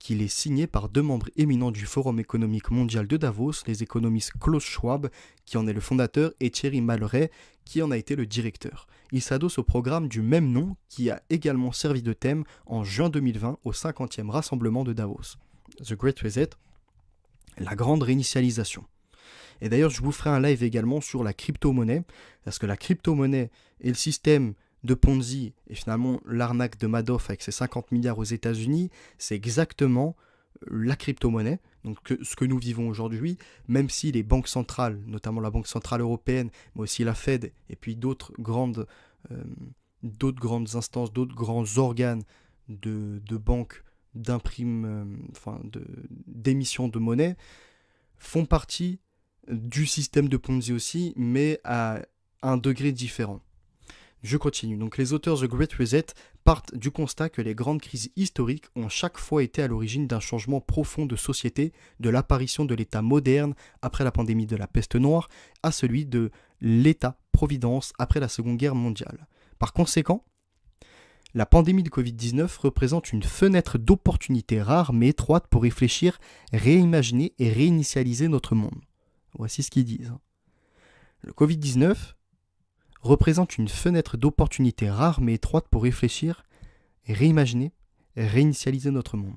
qu'il est signé par 2 membres éminents du Forum économique mondial de Davos, les économistes Klaus Schwab, qui en est le fondateur, et Thierry Malleret, qui en a été le directeur. Il s'adosse au programme du même nom, qui a également servi de thème en juin 2020 au 50e rassemblement de Davos. The Great Reset, la grande réinitialisation. Et d'ailleurs, je vous ferai un live également sur la crypto-monnaie, parce que la crypto-monnaie et le système de Ponzi et finalement l'arnaque de Madoff avec ses 50 milliards aux États-Unis, c'est exactement la crypto-monnaie, donc ce que nous vivons aujourd'hui, même si les banques centrales, notamment la Banque centrale européenne, mais aussi la Fed et puis d'autres grandes instances, d'autres grands organes de banques d'émission de monnaie, font partie du système de Ponzi aussi, mais à un degré différent. Je continue. Donc les auteurs The Great Reset partent du constat que les grandes crises historiques ont chaque fois été à l'origine d'un changement profond de société, de l'apparition de l'État moderne après la pandémie de la peste noire à celui de l'État-providence après la Seconde Guerre mondiale. Par conséquent, la pandémie de Covid-19 représente une fenêtre d'opportunité rare mais étroite pour réfléchir, réimaginer et réinitialiser notre monde. Voici ce qu'ils disent. Le Covid-19 représente une fenêtre d'opportunité rare mais étroite pour réfléchir, réimaginer et réinitialiser notre monde.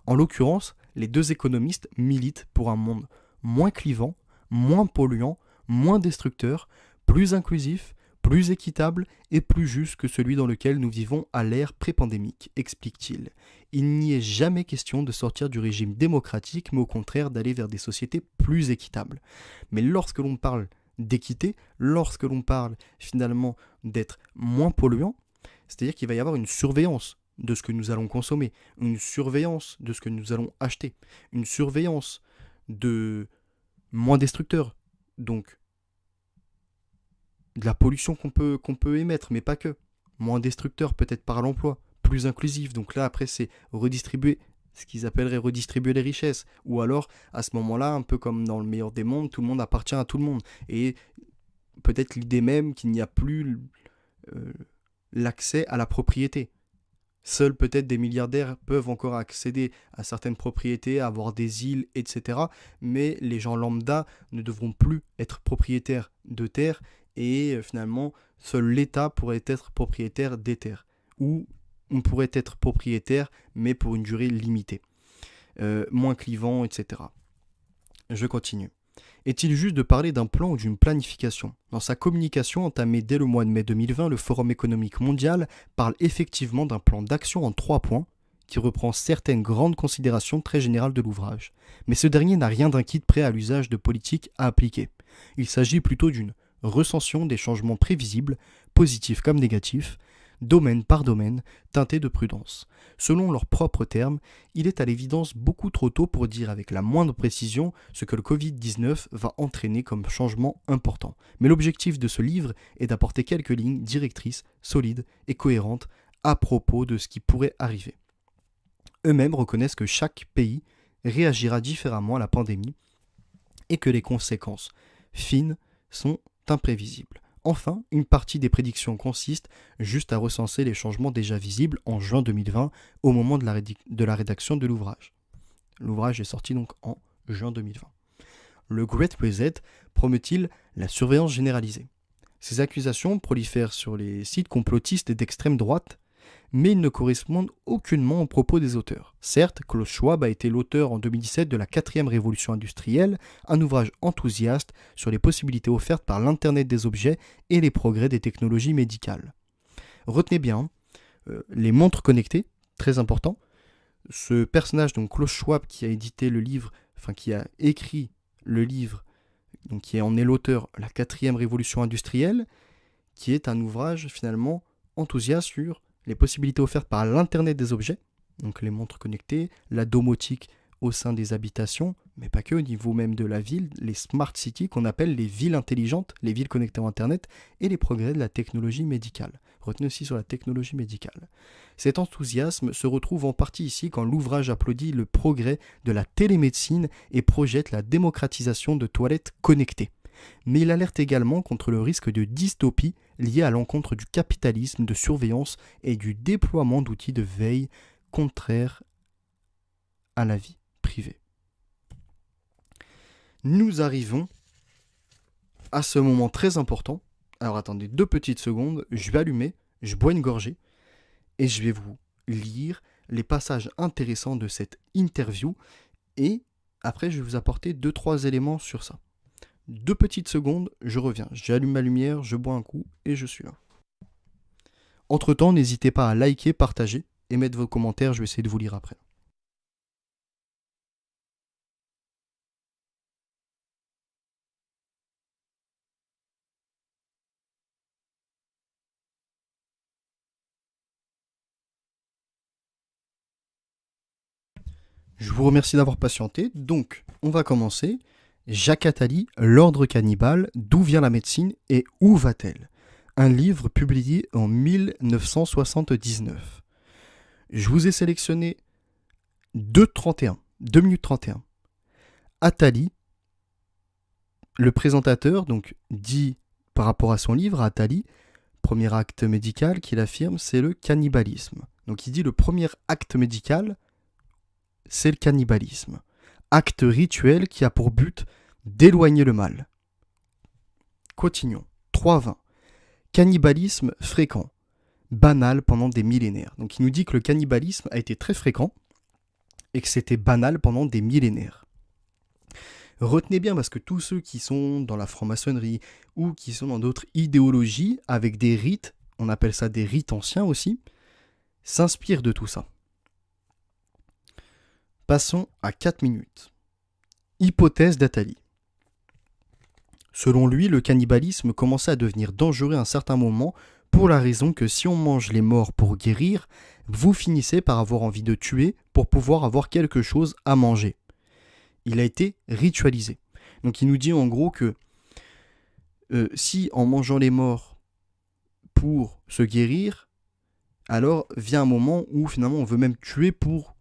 En l'occurrence, les 2 économistes militent pour un monde moins clivant, moins polluant, moins destructeur, plus inclusif, plus équitable et plus juste que celui dans lequel nous vivons à l'ère pré-pandémique, explique-t-il. Il n'y est jamais question de sortir du régime démocratique, mais au contraire d'aller vers des sociétés plus équitables. Mais lorsque l'on parle d'équité, lorsque l'on parle finalement d'être moins polluant, c'est-à-dire qu'il va y avoir une surveillance de ce que nous allons consommer, une surveillance de ce que nous allons acheter, une surveillance de moins destructeurs, donc de la pollution qu'on peut émettre, mais pas que. Moins destructeur, peut-être par l'emploi, plus inclusif. Donc là, après, c'est redistribuer, ce qu'ils appelleraient redistribuer les richesses. Ou alors, à ce moment-là, un peu comme dans le meilleur des mondes, tout le monde appartient à tout le monde. Et peut-être l'idée même qu'il n'y a plus l'accès à la propriété. Seuls peut-être des milliardaires peuvent encore accéder à certaines propriétés, avoir des îles, etc. Mais les gens lambda ne devront plus être propriétaires de terres et finalement, seul l'État pourrait être propriétaire des terres. Ou on pourrait être propriétaire, mais pour une durée limitée. Moins clivant, etc. Je continue. Est-il juste de parler d'un plan ou d'une planification ? Dans sa communication entamée dès le mois de mai 2020, le Forum économique mondial parle effectivement d'un plan d'action en 3 points, qui reprend certaines grandes considérations très générales de l'ouvrage. Mais ce dernier n'a rien d'un kit prêt à l'usage de politiques à appliquer. Il s'agit plutôt d'une recension des changements prévisibles, positifs comme négatifs, domaine par domaine, teintés de prudence. Selon leurs propres termes, il est à l'évidence beaucoup trop tôt pour dire avec la moindre précision ce que le Covid-19 va entraîner comme changement important. Mais l'objectif de ce livre est d'apporter quelques lignes directrices, solides et cohérentes à propos de ce qui pourrait arriver. Eux-mêmes reconnaissent que chaque pays réagira différemment à la pandémie et que les conséquences fines sont imprévisibles. Enfin, une partie des prédictions consiste juste à recenser les changements déjà visibles en juin 2020 au moment de la rédaction de l'ouvrage. L'ouvrage est sorti donc en juin 2020. Le Great Reset promeut-il la surveillance généralisée ? Ces accusations prolifèrent sur les sites complotistes d'extrême droite, mais ils ne correspondent aucunement aux propos des auteurs. Certes, Klaus Schwab a été l'auteur en 2017 de la 4e révolution industrielle, un ouvrage enthousiaste sur les possibilités offertes par l'Internet des objets et les progrès des technologies médicales. Retenez bien, les montres connectées, très important. Ce personnage, donc Klaus Schwab, qui a édité le livre, qui a écrit le livre, donc qui en est l'auteur, la 4e révolution industrielle, qui est un ouvrage finalement enthousiaste sur les possibilités offertes par l'Internet des objets, donc les montres connectées, la domotique au sein des habitations, mais pas que, au niveau même de la ville, les smart cities qu'on appelle les villes intelligentes, les villes connectées à Internet, et les progrès de la technologie médicale. Retenez aussi sur la technologie médicale. Cet enthousiasme se retrouve en partie ici quand l'ouvrage applaudit le progrès de la télémédecine et projette la démocratisation de toilettes connectées. Mais il alerte également contre le risque de dystopie lié à l'encontre du capitalisme de surveillance et du déploiement d'outils de veille contraires à la vie privée. Nous arrivons à ce moment très important. Alors attendez 2 petites secondes, je vais allumer, je bois une gorgée et je vais vous lire les passages intéressants de cette interview et après je vais vous apporter 2-3 éléments sur ça. 2 petites secondes, je reviens. J'allume ma lumière, je bois un coup et je suis là. Entre-temps, n'hésitez pas à liker, partager et mettre vos commentaires, je vais essayer de vous lire après. Je vous remercie d'avoir patienté. Donc, on va commencer. Jacques Attali, L'ordre cannibale, d'où vient la médecine et où va-t-elle ? Un livre publié en 1979. Je vous ai sélectionné 2 minutes 31. Attali, le présentateur, donc dit par rapport à son livre, Attali, premier acte médical qu'il affirme, c'est le cannibalisme. Donc il dit le premier acte médical, c'est le cannibalisme. Acte rituel qui a pour but d'éloigner le mal. Continuons. 3.20. Cannibalisme fréquent, banal pendant des millénaires. Donc il nous dit que le cannibalisme a été très fréquent et que c'était banal pendant des millénaires. Retenez bien parce que tous ceux qui sont dans la franc-maçonnerie ou qui sont dans d'autres idéologies avec des rites, on appelle ça des rites anciens aussi, s'inspirent de tout ça. Passons à 4 minutes. Hypothèse d'Attali. Selon lui, le cannibalisme commençait à devenir dangereux à un certain moment pour la raison que si on mange les morts pour guérir, vous finissez par avoir envie de tuer pour pouvoir avoir quelque chose à manger. Il a été ritualisé. Donc il nous dit en gros que si en mangeant les morts pour se guérir, alors vient un moment où finalement on veut même tuer pour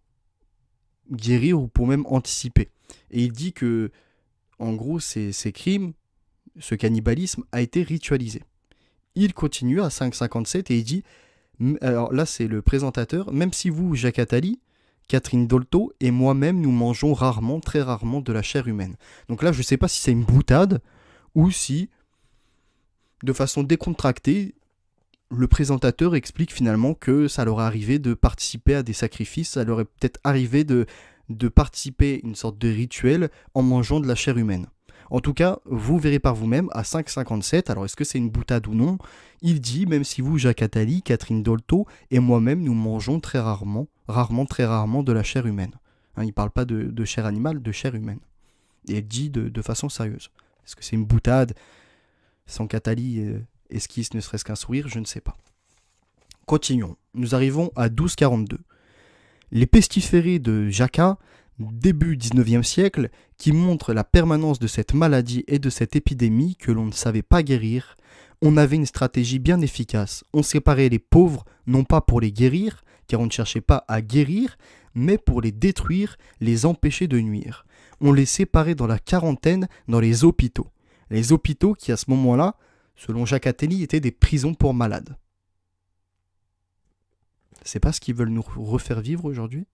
guérir ou pour même anticiper. Et il dit que en gros ces crimes, ce cannibalisme a été ritualisé. Il continue à 5,57 et il dit, alors là c'est le présentateur, même si vous, Jacques Attali, Catherine Dolto et moi-même, nous mangeons rarement, très rarement de la chair humaine. Donc là je ne sais pas si c'est une boutade ou si, de façon décontractée, le présentateur explique finalement que ça leur est arrivé de participer à des sacrifices, ça leur est peut-être arrivé de participer à une sorte de rituel en mangeant de la chair humaine. En tout cas, vous verrez par vous-même à 5,57, alors est-ce que c'est une boutade ou non, il dit, même si vous, Jacques Attali, Catherine Dolto et moi-même, nous mangeons très rarement, très rarement de la chair humaine. Hein, il ne parle pas de chair animale, de chair humaine. Et il dit de façon sérieuse. Est-ce que c'est une boutade sans qu'Attali esquisse ne serait-ce qu'un sourire, je ne sais pas. Continuons. Nous arrivons à 12,42. Les pestiférés de Jacquat, début 19e siècle, qui montrent la permanence de cette maladie et de cette épidémie que l'on ne savait pas guérir, on avait une stratégie bien efficace. On séparait les pauvres, non pas pour les guérir, car on ne cherchait pas à guérir, mais pour les détruire, les empêcher de nuire. On les séparait dans la quarantaine dans les hôpitaux. Les hôpitaux qui, à ce moment-là, selon Jacques Attali, étaient des prisons pour malades. C'est pas ce qu'ils veulent nous refaire vivre aujourd'hui ?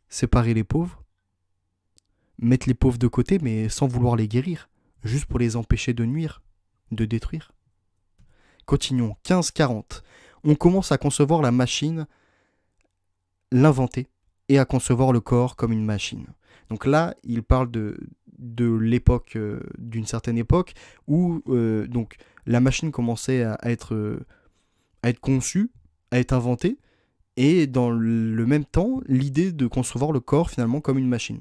Séparer les pauvres ? Mettre les pauvres de côté, mais sans vouloir les guérir, juste pour les empêcher de nuire, de détruire. Continuons, 15-40. On commence à concevoir la machine, l'inventer, et à concevoir le corps comme une machine. Donc là, il parle de l'époque, d'une certaine époque, où donc, la machine commençait à être conçue, à être inventée, et dans le même temps, l'idée de concevoir le corps finalement comme une machine.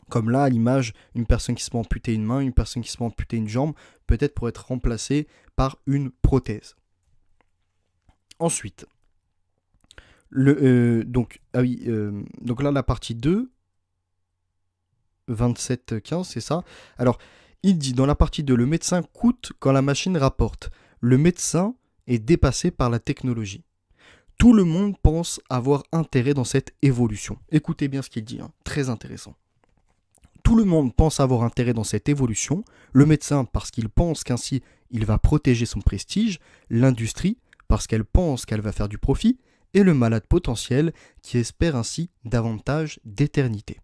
Comme là, à l'image, une personne qui se fait amputer une main, une personne qui se fait amputer une jambe, peut-être pour être remplacée par une prothèse. Ensuite, donc là, la partie 2, 27-15, c'est ça. Alors, il dit dans la partie 2, le médecin coûte quand la machine rapporte. Le médecin est dépassé par la technologie. Tout le monde pense avoir intérêt dans cette évolution. Écoutez bien ce qu'il dit, hein, très intéressant. Tout le monde pense avoir intérêt dans cette évolution, le médecin parce qu'il pense qu'ainsi il va protéger son prestige, l'industrie parce qu'elle pense qu'elle va faire du profit, et le malade potentiel qui espère ainsi davantage d'éternité.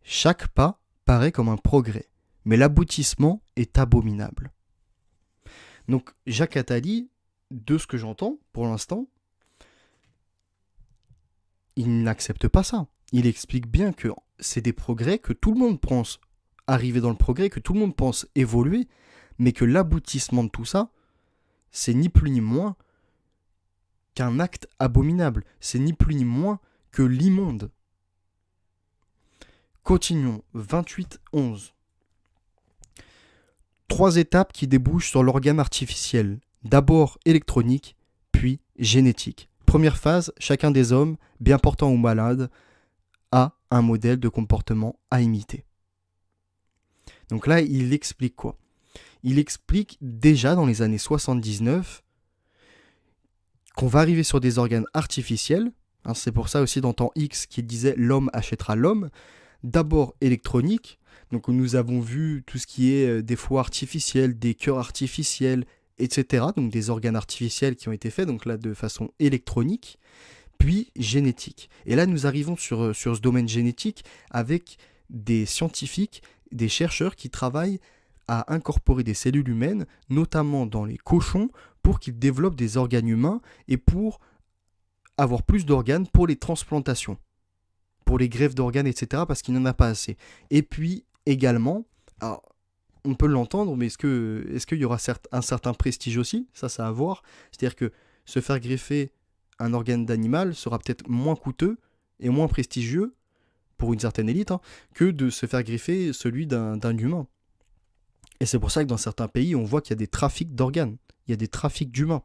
Chaque pas paraît comme un progrès, mais l'aboutissement est abominable. Donc Jacques Attali, de ce que j'entends pour l'instant, il n'accepte pas ça. Il explique bien que c'est des progrès, que tout le monde pense arriver dans le progrès, que tout le monde pense évoluer, mais que l'aboutissement de tout ça, c'est ni plus ni moins qu'un acte abominable. C'est ni plus ni moins que l'immonde. Continuons, 28-11. 3 étapes qui débouchent sur l'organe artificiel. D'abord électronique, puis génétique. Première phase, chacun des hommes, bien portants ou malades, a un modèle de comportement à imiter. Donc là, il explique quoi ? Il explique déjà dans les années 79 qu'on va arriver sur des organes artificiels. Hein, c'est pour ça aussi dans Temps X qu'il disait « l'homme achètera l'homme ». D'abord électronique, donc nous avons vu tout ce qui est des foies artificiels, des cœurs artificiels, etc. Donc des organes artificiels qui ont été faits, donc là de façon électronique, puis génétique. Et là nous arrivons sur ce domaine génétique avec des scientifiques, des chercheurs qui travaillent à incorporer des cellules humaines, notamment dans les cochons, pour qu'ils développent des organes humains et pour avoir plus d'organes pour les transplantations, pour les greffes d'organes, etc., parce qu'il n'y en a pas assez. Et puis également, alors, on peut l'entendre, mais est-ce qu'il y aura un certain prestige aussi ? Ça à voir. C'est-à-dire que se faire greffer un organe d'animal sera peut-être moins coûteux et moins prestigieux, pour une certaine élite, hein, que de se faire greffer celui d'un humain. Et c'est pour ça que dans certains pays, on voit qu'il y a des trafics d'organes. il y a des trafics d'humains.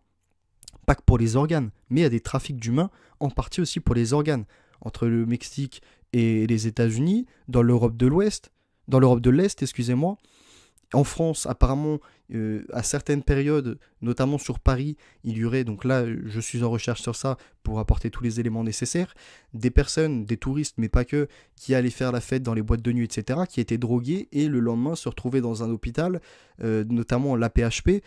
Pas que pour les organes, mais il y a des trafics d'humains, en partie aussi pour les organes. Entre le Mexique et les États-Unis, dans l'Europe de l'Ouest, dans l'Europe de l'Est, excusez-moi. En France, apparemment, à certaines périodes, notamment sur Paris, il y aurait, donc là, je suis en recherche sur ça pour apporter tous les éléments nécessaires, des personnes, des touristes, mais pas que, qui allaient faire la fête dans les boîtes de nuit, etc., qui étaient drogués et le lendemain se retrouvaient dans un hôpital, notamment l'AP-HP,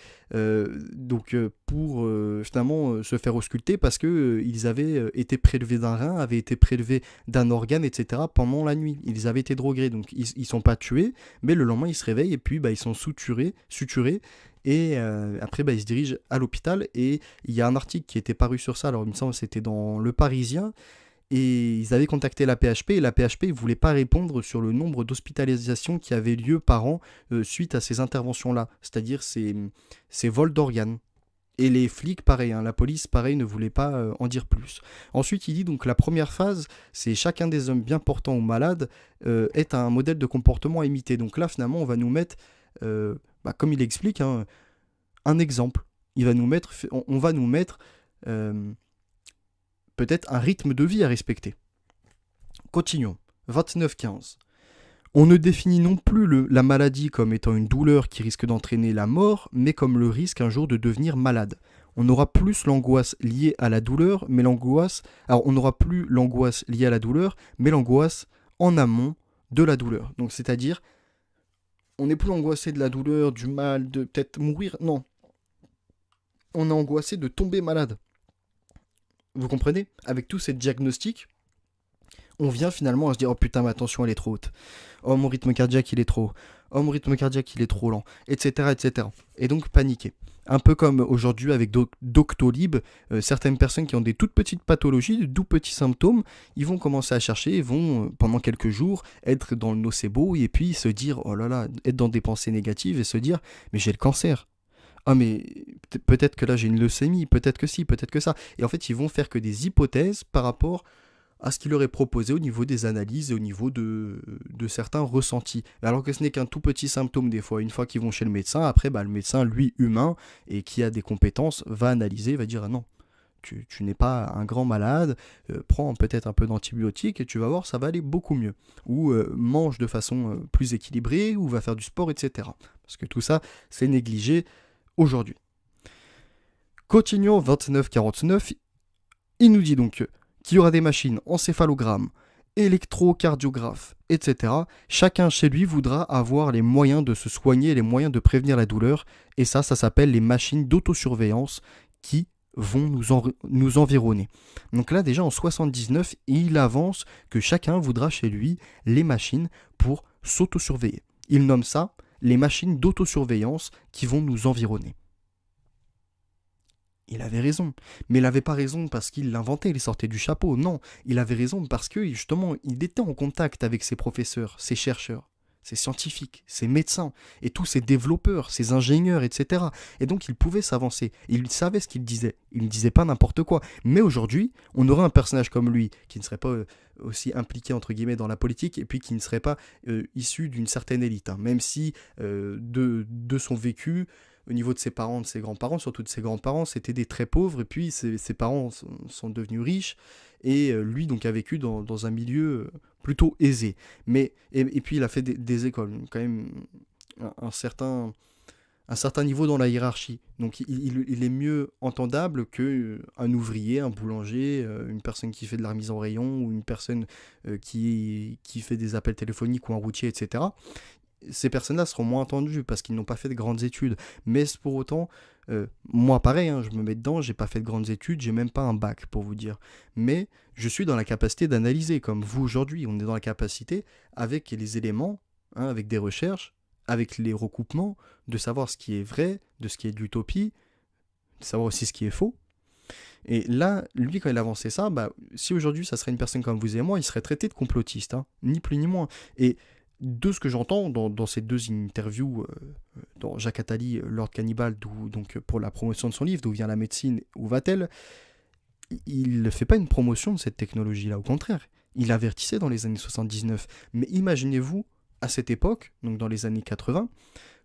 pour finalement se faire ausculter parce que ils avaient été prélevés d'un rein, avaient été prélevés d'un organe, etc., pendant la nuit. Ils avaient été drogués, donc ils sont pas tués, mais le lendemain ils se réveillent et puis ils sont suturés et après ils se dirigent à l'hôpital. Et il y a un article qui était paru sur ça, alors il me semble que c'était dans Le Parisien, et ils avaient contacté la PHP et la PHP ne voulait pas répondre sur le nombre d'hospitalisations qui avaient lieu par an suite à ces interventions-là, c'est-à-dire ces vols d'organes. Et les flics, pareil, hein, la police, pareil, ne voulait pas en dire plus. Ensuite, il dit donc la première phase, c'est chacun des hommes bien portants ou malades est un modèle de comportement à imiter. Donc là, finalement, on va nous mettre, comme il explique, hein, un exemple. On va nous mettre peut-être un rythme de vie à respecter. Continuons. 29-15. On ne définit non plus la maladie comme étant une douleur qui risque d'entraîner la mort, mais comme le risque un jour de devenir malade. On aura plus l'angoisse liée à la douleur, mais l'angoisse... Alors, on n'aura plus l'angoisse liée à la douleur, mais l'angoisse en amont de la douleur. Donc, c'est-à-dire, on n'est plus angoissé de la douleur, du mal, de peut-être mourir. Non. On est angoissé de tomber malade. Vous comprenez? Avec tous ces diagnostics, on vient finalement à se dire « Oh putain, ma tension, elle est trop haute. Oh, mon rythme cardiaque, il est trop haut. Oh, mon rythme cardiaque, il est trop lent. » Etc., etc. Et donc, paniquer. Un peu comme aujourd'hui avec Doctolib, certaines personnes qui ont des toutes petites pathologies, de tout petits symptômes, ils vont commencer à chercher, ils vont, pendant quelques jours, être dans le nocebo et puis se dire « Oh là là », être dans des pensées négatives et se dire « Mais j'ai le cancer. » Ah mais peut-être que là j'ai une leucémie, peut-être que si, peut-être que ça. Et en fait, ils vont faire que des hypothèses par rapport à ce qu'il leur est proposé au niveau des analyses et au niveau de certains ressentis. Alors que ce n'est qu'un tout petit symptôme des fois. Une fois qu'ils vont chez le médecin, après le médecin, lui, humain, et qui a des compétences, va analyser, va dire « Ah non, tu n'es pas un grand malade, prends peut-être un peu d'antibiotiques et tu vas voir, ça va aller beaucoup mieux. » Ou mange de façon plus équilibrée, ou va faire du sport, etc. Parce que tout ça, c'est négligé aujourd'hui. Continuons 29-49. Il nous dit donc qu'il y aura des machines encéphalogrammes, électrocardiographes, etc. Chacun chez lui voudra avoir les moyens de se soigner, les moyens de prévenir la douleur. Et ça s'appelle les machines d'autosurveillance qui vont nous environner. Donc là, déjà en 79, il avance que chacun voudra chez lui les machines pour s'autosurveiller. Il nomme ça les machines d'autosurveillance qui vont nous environner. Il avait raison. Mais il n'avait pas raison parce qu'il l'inventait, il sortait du chapeau. Non, il avait raison parce que justement, il était en contact avec ses professeurs, ses chercheurs, ses scientifiques, ses médecins, et tous ses développeurs, ses ingénieurs, etc. Et donc il pouvait s'avancer. Il savait ce qu'il disait. Il ne disait pas n'importe quoi. Mais aujourd'hui, on aurait un personnage comme lui, qui ne serait pas aussi impliqué, entre guillemets, dans la politique, et puis qui ne serait pas issu d'une certaine élite. Hein. Même si, de son vécu, au niveau de ses parents, de ses grands-parents, surtout de ses grands-parents, c'était des très pauvres, et puis ses parents sont devenus riches, et lui donc a vécu dans un milieu plutôt aisé. Mais, et puis il a fait des écoles, quand même un certain niveau dans la hiérarchie. Donc il est mieux entendable qu'un ouvrier, un boulanger, une personne qui fait de la remise en rayon, ou une personne qui fait des appels téléphoniques, ou un routier, etc. Ces personnes-là seront moins entendues parce qu'ils n'ont pas fait de grandes études. Mais pour autant, moi pareil, hein, je me mets dedans, j'ai pas fait de grandes études, j'ai même pas un bac pour vous dire. Mais je suis dans la capacité d'analyser, comme vous aujourd'hui, on est dans la capacité, avec les éléments, hein, avec des recherches, avec les recoupements, de savoir ce qui est vrai, de ce qui est de l'utopie, de savoir aussi ce qui est faux. Et là, lui, quand il avançait ça, si aujourd'hui ça serait une personne comme vous et moi, il serait traité de complotiste, hein, ni plus ni moins. Et de ce que j'entends dans ces deux interviews, dans Jacques Attali, Lord Cannibal, donc pour la promotion de son livre, D'où vient la médecine, où va-t-elle, il ne fait pas une promotion de cette technologie-là, au contraire. Il avertissait dans les années 79. Mais imaginez-vous, à cette époque, donc dans les années 80,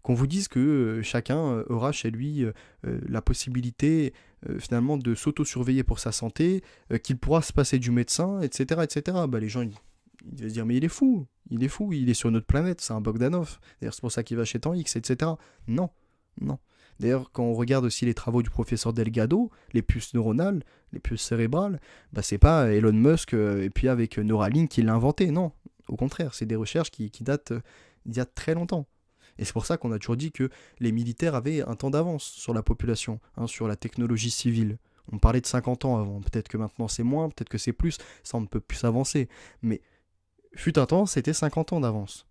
Qu'on vous dise que chacun aura chez lui la possibilité finalement de s'auto-surveiller pour sa santé, qu'il pourra se passer du médecin, etc. etc. Bah, les gens, ils vont se dire, mais il est fou, il est sur notre planète, c'est un Bogdanov. D'ailleurs, c'est pour ça qu'il va chez Temps X, etc. Non, non. D'ailleurs, quand on regarde aussi les travaux du professeur Delgado, les puces neuronales, les puces cérébrales, bah, c'est pas Elon Musk et puis avec Neuralink qui l'a inventé, non. Au contraire, c'est des recherches qui datent d'il y a très longtemps. Et c'est pour ça qu'on a toujours dit que les militaires avaient un temps d'avance sur la population, hein, sur la technologie civile. On parlait de 50 ans avant, peut-être que maintenant c'est moins, peut-être que c'est plus, ça on ne peut plus avancer. Mais fut un temps, c'était 50 ans d'avance.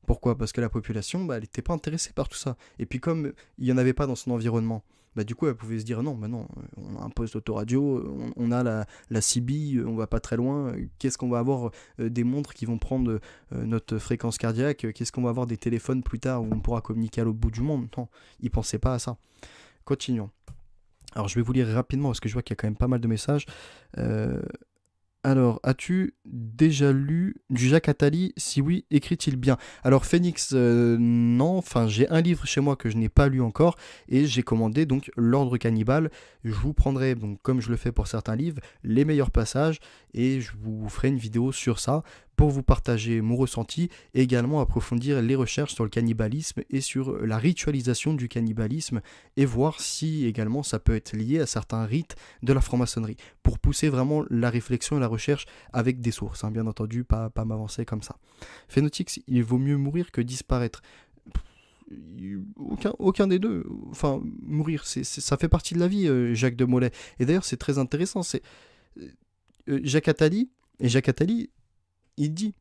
Pourquoi? Parce que la population, bah, elle n'était pas intéressée par tout ça. Et puis comme il n'y en avait pas dans son environnement, bah, du coup elle pouvait se dire non, bah non, on a un poste d'autoradio, on a la CB, on va pas très loin, qu'est-ce qu'on va avoir des montres qui vont prendre notre fréquence cardiaque, qu'est-ce qu'on va avoir des téléphones plus tard où on pourra communiquer à l'autre bout du monde? Non, ils ne pensaient pas à ça. Continuons. Alors je vais vous lire rapidement parce que je vois qu'il y a quand même pas mal de messages. Alors, as-tu déjà lu du Jacques Attali? Si oui, écrit-il bien? Alors, Phoenix, non. Enfin, j'ai un livre chez moi que je n'ai pas lu encore et j'ai commandé donc L'Ordre Cannibale. Je vous prendrai, donc, comme je le fais pour certains livres, les meilleurs passages et je vous ferai une vidéo sur ça pour vous partager mon ressenti et également approfondir les recherches sur le cannibalisme et sur la ritualisation du cannibalisme et voir si également ça peut être lié à certains rites de la franc-maçonnerie pour pousser vraiment la réflexion et la recherche avec des sources, hein, bien entendu, pas m'avancer comme ça. Phénotix, il vaut mieux mourir que disparaître. Aucun des deux. Enfin, mourir, ça fait partie de la vie, Jacques de Molay. Et d'ailleurs, c'est très intéressant. C'est Jacques Attali, et Jacques Attali, il dit,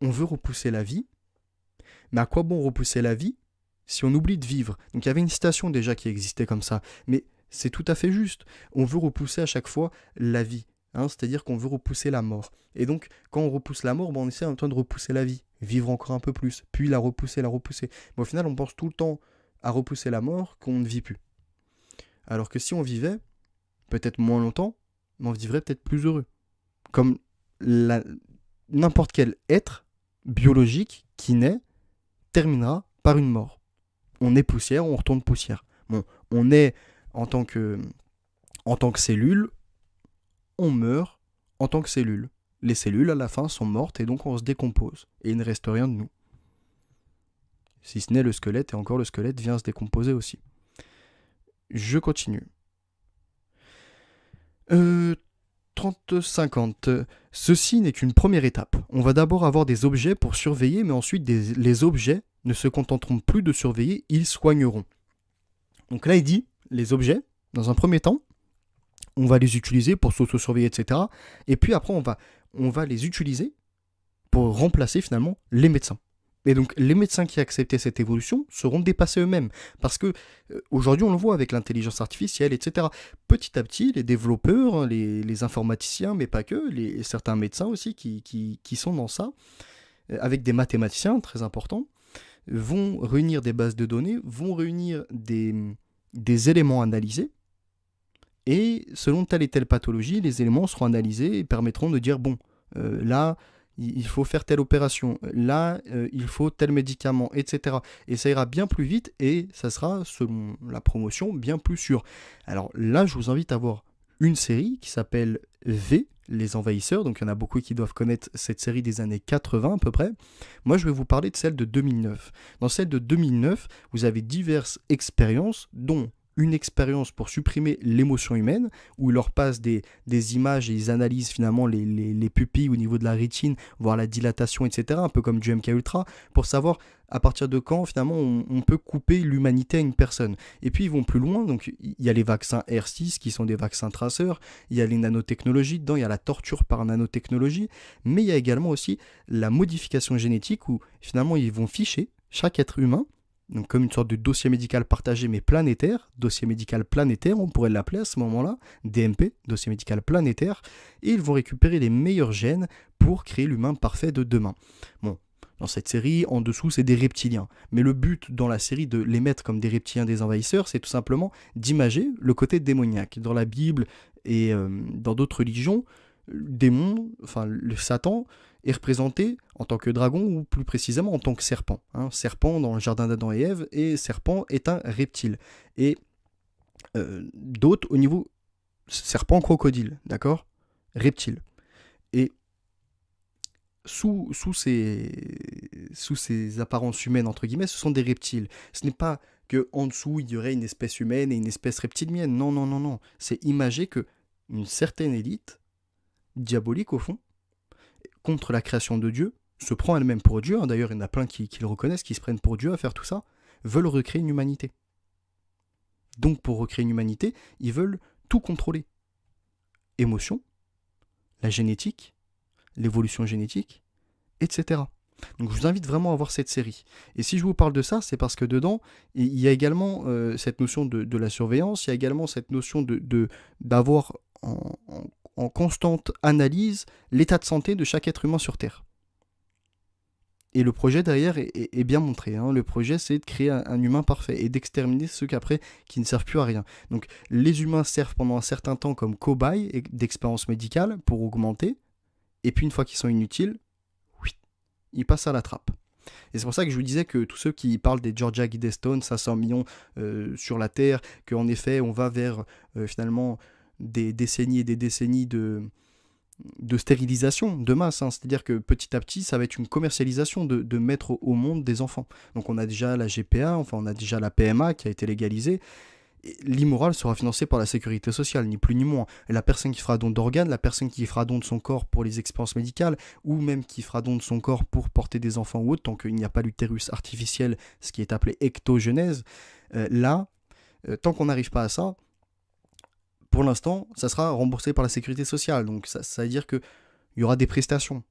on veut repousser la vie, mais à quoi bon repousser la vie si on oublie de vivre? Donc il y avait une citation déjà qui existait comme ça, mais c'est tout à fait juste. On veut repousser à chaque fois la vie, hein, c'est-à-dire qu'on veut repousser la mort. Et donc quand on repousse la mort, on essaie en même temps de repousser la vie, vivre encore un peu plus, puis la repousser. Mais au final, on pense tout le temps à repousser la mort qu'on ne vit plus. Alors que si on vivait, peut-être moins longtemps, mais on vivrait peut-être plus heureux. Comme n'importe quel être biologique qui naît terminera par une mort. On est poussière, on retourne poussière. Bon, on est en tant que cellule, on meurt en tant que cellule. Les cellules à la fin sont mortes et donc on se décompose. Et il ne reste rien de nous. Si ce n'est le squelette, et encore le squelette vient se décomposer aussi. Je continue. 30-50. Ceci n'est qu'une première étape. On va d'abord avoir des objets pour surveiller, mais ensuite les objets ne se contenteront plus de surveiller, ils soigneront. Donc là, il dit, les objets, dans un premier temps, on va les utiliser pour s'auto-surveiller, etc. Et puis après, on va les utiliser pour remplacer finalement les médecins. Et donc les médecins qui acceptaient cette évolution seront dépassés eux-mêmes. Parce que aujourd'hui on le voit avec l'intelligence artificielle, etc. Petit à petit, les développeurs, les informaticiens, mais pas que, certains médecins aussi qui sont dans ça, avec des mathématiciens très importants, vont réunir des bases de données, vont réunir des éléments analysés. Et selon telle et telle pathologie, les éléments seront analysés et permettront de dire, bon, là, il faut faire telle opération, là, il faut tel médicament, etc. Et ça ira bien plus vite et ça sera, selon la promotion, bien plus sûr. Alors là, je vous invite à voir une série qui s'appelle V, les envahisseurs. Donc il y en a beaucoup qui doivent connaître cette série des années 80 à peu près. Moi, je vais vous parler de celle de 2009. Dans celle de 2009, vous avez diverses expériences, dont une expérience pour supprimer l'émotion humaine, où ils leur passent des images et ils analysent finalement les pupilles au niveau de la rétine, voir la dilatation, etc., un peu comme du MK Ultra, pour savoir à partir de quand finalement on peut couper l'humanité à une personne. Et puis ils vont plus loin, donc il y a les vaccins R6 qui sont des vaccins traceurs, il y a les nanotechnologies dedans, il y a la torture par nanotechnologie, mais il y a également aussi la modification génétique où finalement ils vont ficher chaque être humain, donc comme une sorte de dossier médical partagé mais planétaire, dossier médical planétaire on pourrait l'appeler à ce moment-là, DMP, dossier médical planétaire, et ils vont récupérer les meilleurs gènes pour créer l'humain parfait de demain. Bon, dans cette série, en dessous c'est des reptiliens, mais le but dans la série de les mettre comme des reptiliens des envahisseurs, c'est tout simplement d'imager le côté démoniaque. Dans la Bible et dans d'autres religions, le démon, enfin le Satan, est représenté en tant que dragon ou plus précisément en tant que serpent. Serpent dans le jardin d'Adam et Ève, et serpent est un reptile. Et d'autres au niveau serpent crocodile, d'accord? Reptile. Et sous ces apparences humaines, entre guillemets, ce sont des reptiles. Ce n'est pas qu'en dessous, il y aurait une espèce humaine et une espèce reptilienne. Non, non, non, non. C'est imagé que une certaine élite, diabolique au fond, contre la création de Dieu, se prend elle-même pour Dieu, d'ailleurs il y en a plein qui le reconnaissent, qui se prennent pour Dieu à faire tout ça, veulent recréer une humanité. Donc pour recréer une humanité, ils veulent tout contrôler. Émotion, la génétique, l'évolution génétique, etc. Donc je vous invite vraiment à voir cette série. Et si je vous parle de ça, c'est parce que dedans, il y a également cette notion de la surveillance, il y a également cette notion d'avoir en constante analyse l'état de santé de chaque être humain sur Terre. Et le projet derrière est bien montré. Le projet, c'est de créer un humain parfait et d'exterminer ceux qu'après qui ne servent plus à rien. Donc les humains servent pendant un certain temps comme cobayes d'expérience médicale pour augmenter. Et puis une fois qu'ils sont inutiles, ils passent à la trappe. Et c'est pour ça que je vous disais que tous ceux qui parlent des Georgia Guidestones, 500 millions sur la Terre, qu'en effet on va vers finalement des décennies et des décennies de stérilisation de masse, c'est-à-dire que petit à petit ça va être une commercialisation de mettre au monde des enfants. Donc on a déjà la GPA, enfin on a déjà la PMA qui a été légalisée. L'immoral sera financé par la sécurité sociale, ni plus ni moins. Et la personne qui fera don d'organes, la personne qui fera don de son corps pour les expériences médicales, ou même qui fera don de son corps pour porter des enfants ou autre, tant qu'il n'y a pas l'utérus artificiel, ce qui est appelé ectogenèse, tant qu'on n'arrive pas à ça, pour l'instant, ça sera remboursé par la sécurité sociale. Donc ça veut dire qu'il y aura des prestations.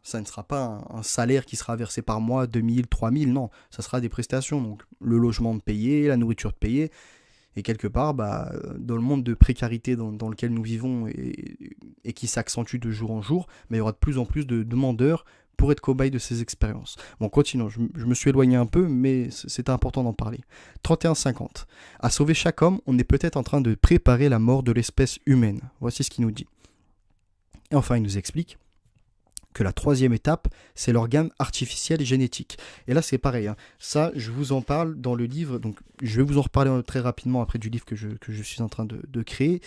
Ça ne sera pas un salaire qui sera versé par mois, 2000, 3000, non. Ça sera des prestations. Donc le logement de payer, la nourriture de payer. Et quelque part, dans le monde de précarité dans lequel nous vivons et qui s'accentue de jour en jour, il y aura de plus en plus de demandeurs pour être cobaye de ces expériences. Bon, continuons, je me suis éloigné un peu, mais c'est important d'en parler. 31-50. À sauver chaque homme, on est peut-être en train de préparer la mort de l'espèce humaine. Voici ce qu'il nous dit. Et enfin, il nous explique que la troisième étape, c'est l'organe artificiel et génétique. Et là, c'est pareil. Ça, je vous en parle dans le livre. Donc, je vais vous en reparler très rapidement après du livre que je suis en train de créer,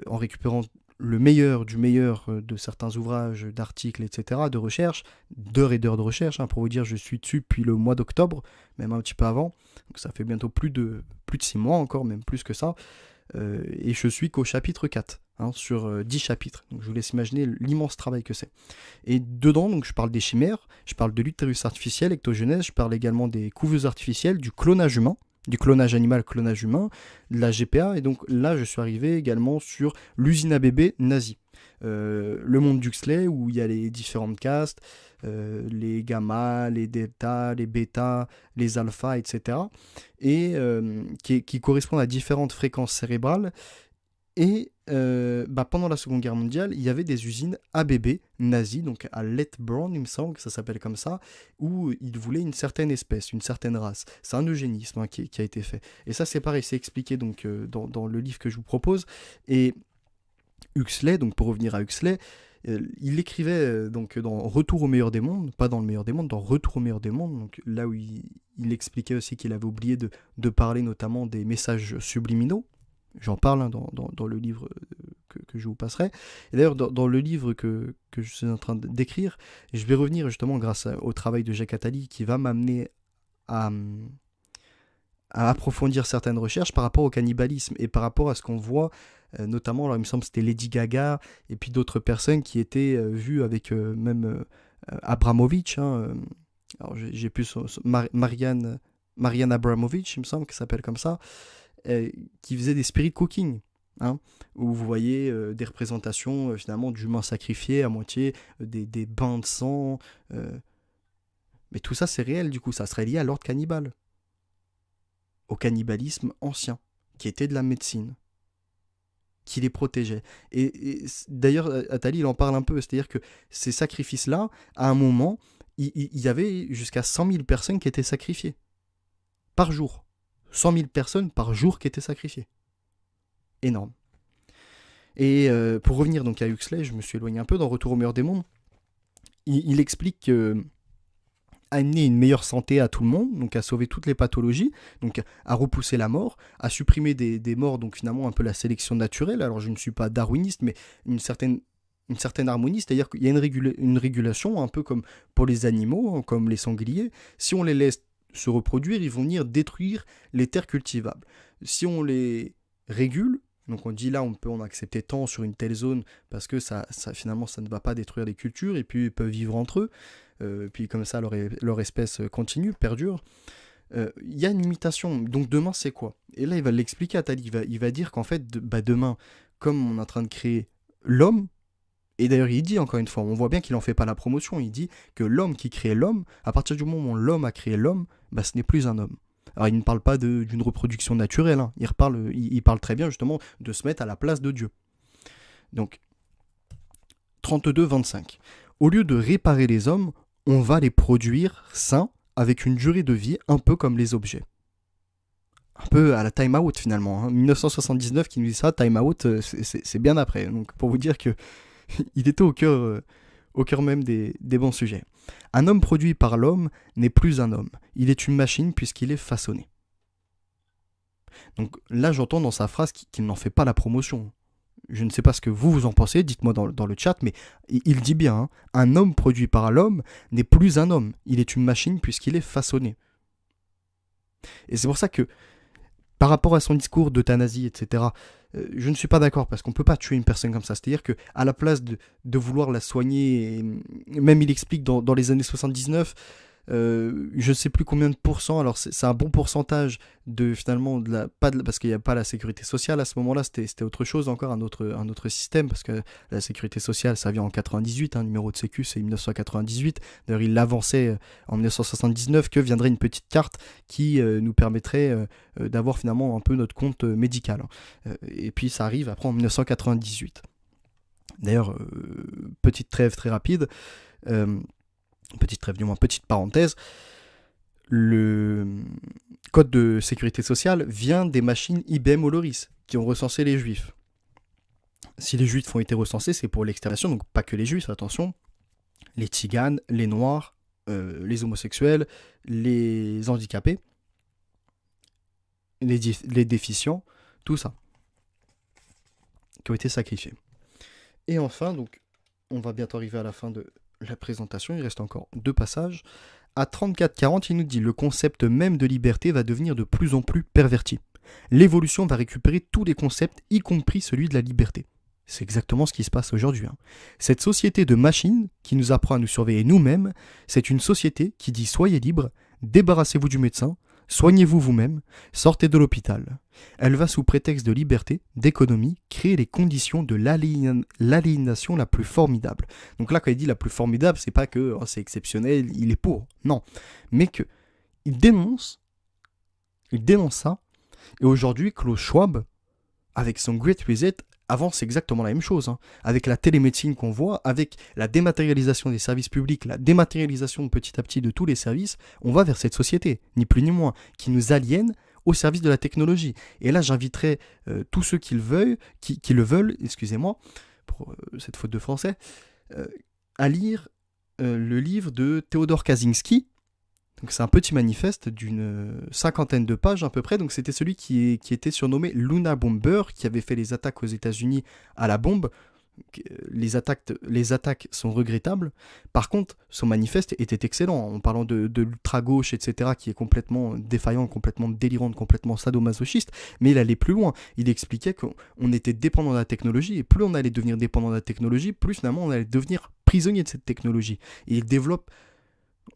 en récupérant le meilleur du meilleur de certains ouvrages, d'articles, etc., de recherche, d'heures et d'heures de recherche. Pour vous dire, je suis dessus depuis le mois d'octobre, même un petit peu avant. Donc, ça fait bientôt plus de 6 mois encore, même plus que ça. Et je suis qu'au chapitre 4. Sur 10 chapitres. Donc je vous laisse imaginer l'immense travail que c'est. Et dedans, donc, je parle des chimères, je parle de l'utérus artificiel, ectogenèse, je parle également des couveuses artificielles, du clonage humain, du clonage animal, clonage humain, de la GPA, et donc là je suis arrivé également sur l'usine à bébés nazie. Le monde d'Huxley, où il y a les différentes castes, les gamma, les delta, les bêta, les alpha, etc. Et qui correspondent à différentes fréquences cérébrales. Et pendant la Seconde Guerre mondiale, il y avait des usines ABB nazies, donc à Letburn, il me semble que ça s'appelle comme ça, où ils voulaient une certaine espèce, une certaine race. C'est un eugénisme qui a été fait. Et ça, c'est pareil, c'est expliqué donc, dans le livre que je vous propose. Et Huxley, donc pour revenir à Huxley, il écrivait donc dans Retour au meilleur des mondes, pas dans le meilleur des mondes, dans Retour au meilleur des mondes, donc là où il expliquait aussi qu'il avait oublié de parler notamment des messages subliminaux. J'en parle dans le livre que je vous passerai. Et d'ailleurs, dans le livre que je suis en train d'écrire, je vais revenir justement grâce au travail de Jacques Attali qui va m'amener à approfondir certaines recherches par rapport au cannibalisme et par rapport à ce qu'on voit, notamment, alors il me semble que c'était Lady Gaga et puis d'autres personnes qui étaient vues avec même Abramovich. Alors j'ai plus Marianne Abramovich, il me semble qu'elle s'appelle comme ça. Qui faisait des spirit cooking, où vous voyez des représentations finalement d'humains sacrifiés à moitié, des bains de sang, mais tout ça c'est réel, du coup ça serait lié à l'ordre cannibale, au cannibalisme ancien, qui était de la médecine, qui les protégeait. Et d'ailleurs Attali il en parle un peu, c'est-à-dire que ces sacrifices-là, à un moment, il y avait jusqu'à 100 000 personnes qui étaient sacrifiées, par jour. 100 000 personnes par jour qui étaient sacrifiées. Énorme. Et pour revenir donc à Huxley, je me suis éloigné un peu dans Retour au meilleur des mondes. il explique amener une meilleure santé à tout le monde, donc à sauver toutes les pathologies, donc à repousser la mort, à supprimer des morts, donc finalement un peu la sélection naturelle. Alors je ne suis pas darwiniste, mais une certaine, une certaine harmonie, c'est-à-dire qu'il y a une régulation, un peu comme pour les animaux, hein, comme les sangliers. Si on les laisse se reproduire, ils vont venir détruire les terres cultivables. Si on les régule, donc on dit là on peut en accepter tant sur une telle zone parce que finalement ça ne va pas détruire les cultures et puis ils peuvent vivre entre eux, puis comme ça leur espèce continue, perdure. Il y a une limitation. Donc demain c'est quoi? Et là il va l'expliquer à Tali, il va dire qu'en fait demain, comme on est en train de créer l'homme, et d'ailleurs il dit encore une fois, on voit bien qu'il en fait pas la promotion, il dit que l'homme qui crée l'homme, à partir du moment où l'homme a créé l'homme, bah, ce n'est plus un homme. Alors il ne parle pas d'une reproduction naturelle, hein. Il parle très bien justement de se mettre à la place de Dieu. Donc 32-25. Au lieu de réparer les hommes, on va les produire sains avec une durée de vie un peu comme les objets. Un peu à la time out finalement. Hein. 1979 qui nous dit ça, time out, c'est bien après. Donc pour vous dire que il était au cœur même des bons sujets. Un homme produit par l'homme n'est plus un homme. Il est une machine puisqu'il est façonné. Donc là, j'entends dans sa phrase qu'il n'en fait pas la promotion. Je ne sais pas ce que vous en pensez, dites-moi dans le chat, mais il dit bien, hein, un homme produit par l'homme n'est plus un homme. Il est une machine puisqu'il est façonné. Et c'est pour ça que, par rapport à son discours d'euthanasie, etc., je ne suis pas d'accord parce qu'on ne peut pas tuer une personne comme ça. C'est-à-dire qu'à la place de vouloir la soigner, et même il explique dans les années 79, je ne sais plus combien de pourcents, alors c'est un bon pourcentage de finalement, parce qu'il n'y a pas la sécurité sociale à ce moment-là, c'était autre chose encore, un autre système, parce que la sécurité sociale ça vient en 98, hein, numéro de sécu c'est 1998, d'ailleurs il l'avançait en 1979 que viendrait une petite carte qui nous permettrait d'avoir finalement un peu notre compte médical. Et puis ça arrive après en 1998. D'ailleurs, petite trêve très rapide, petite trêve du moins, petite parenthèse, le code de sécurité sociale vient des machines IBM Oloris qui ont recensé les juifs. Si les juifs ont été recensés, c'est pour l'extermination, donc pas que les juifs, attention, les tziganes, les noirs, les homosexuels, les handicapés, les déficients, tout ça, qui ont été sacrifiés. Et enfin, donc, on va bientôt arriver à la fin de la présentation, il reste encore 2 passages. À 34-40, il nous dit « Le concept même de liberté va devenir de plus en plus perverti. L'évolution va récupérer tous les concepts, y compris celui de la liberté. » C'est exactement ce qui se passe aujourd'hui. Hein. Cette société de machines qui nous apprend à nous surveiller nous-mêmes, c'est une société qui dit « Soyez libre, débarrassez-vous du médecin, soignez-vous vous-même, sortez de l'hôpital. » Elle va sous prétexte de liberté, d'économie, créer les conditions de l'aliénation la plus formidable. Donc là, quand il dit la plus formidable, c'est pas que c'est exceptionnel, il est pour. Non. Mais que il dénonce ça. Et aujourd'hui, Klaus Schwab, avec son Great Reset, avance exactement la même chose. Hein. Avec la télémédecine qu'on voit, avec la dématérialisation des services publics, la dématérialisation petit à petit de tous les services, on va vers cette société, ni plus ni moins, qui nous aliène au service de la technologie. Et là, j'inviterai tous ceux qui le veulent, excusez-moi, pour cette faute de français, à lire le livre de Theodore Kaczynski. Donc c'est un petit manifeste d'une 50aine de pages à peu près. Donc c'était celui qui était surnommé Luna Bomber, qui avait fait les attaques aux États-Unis à la bombe. Les attaques sont regrettables. Par contre, son manifeste était excellent, en parlant de l'ultra-gauche, etc., qui est complètement défaillant, complètement délirante, complètement sadomasochiste, mais il allait plus loin. Il expliquait qu'on était dépendant de la technologie, et plus on allait devenir dépendant de la technologie, plus finalement on allait devenir prisonnier de cette technologie. Et il développe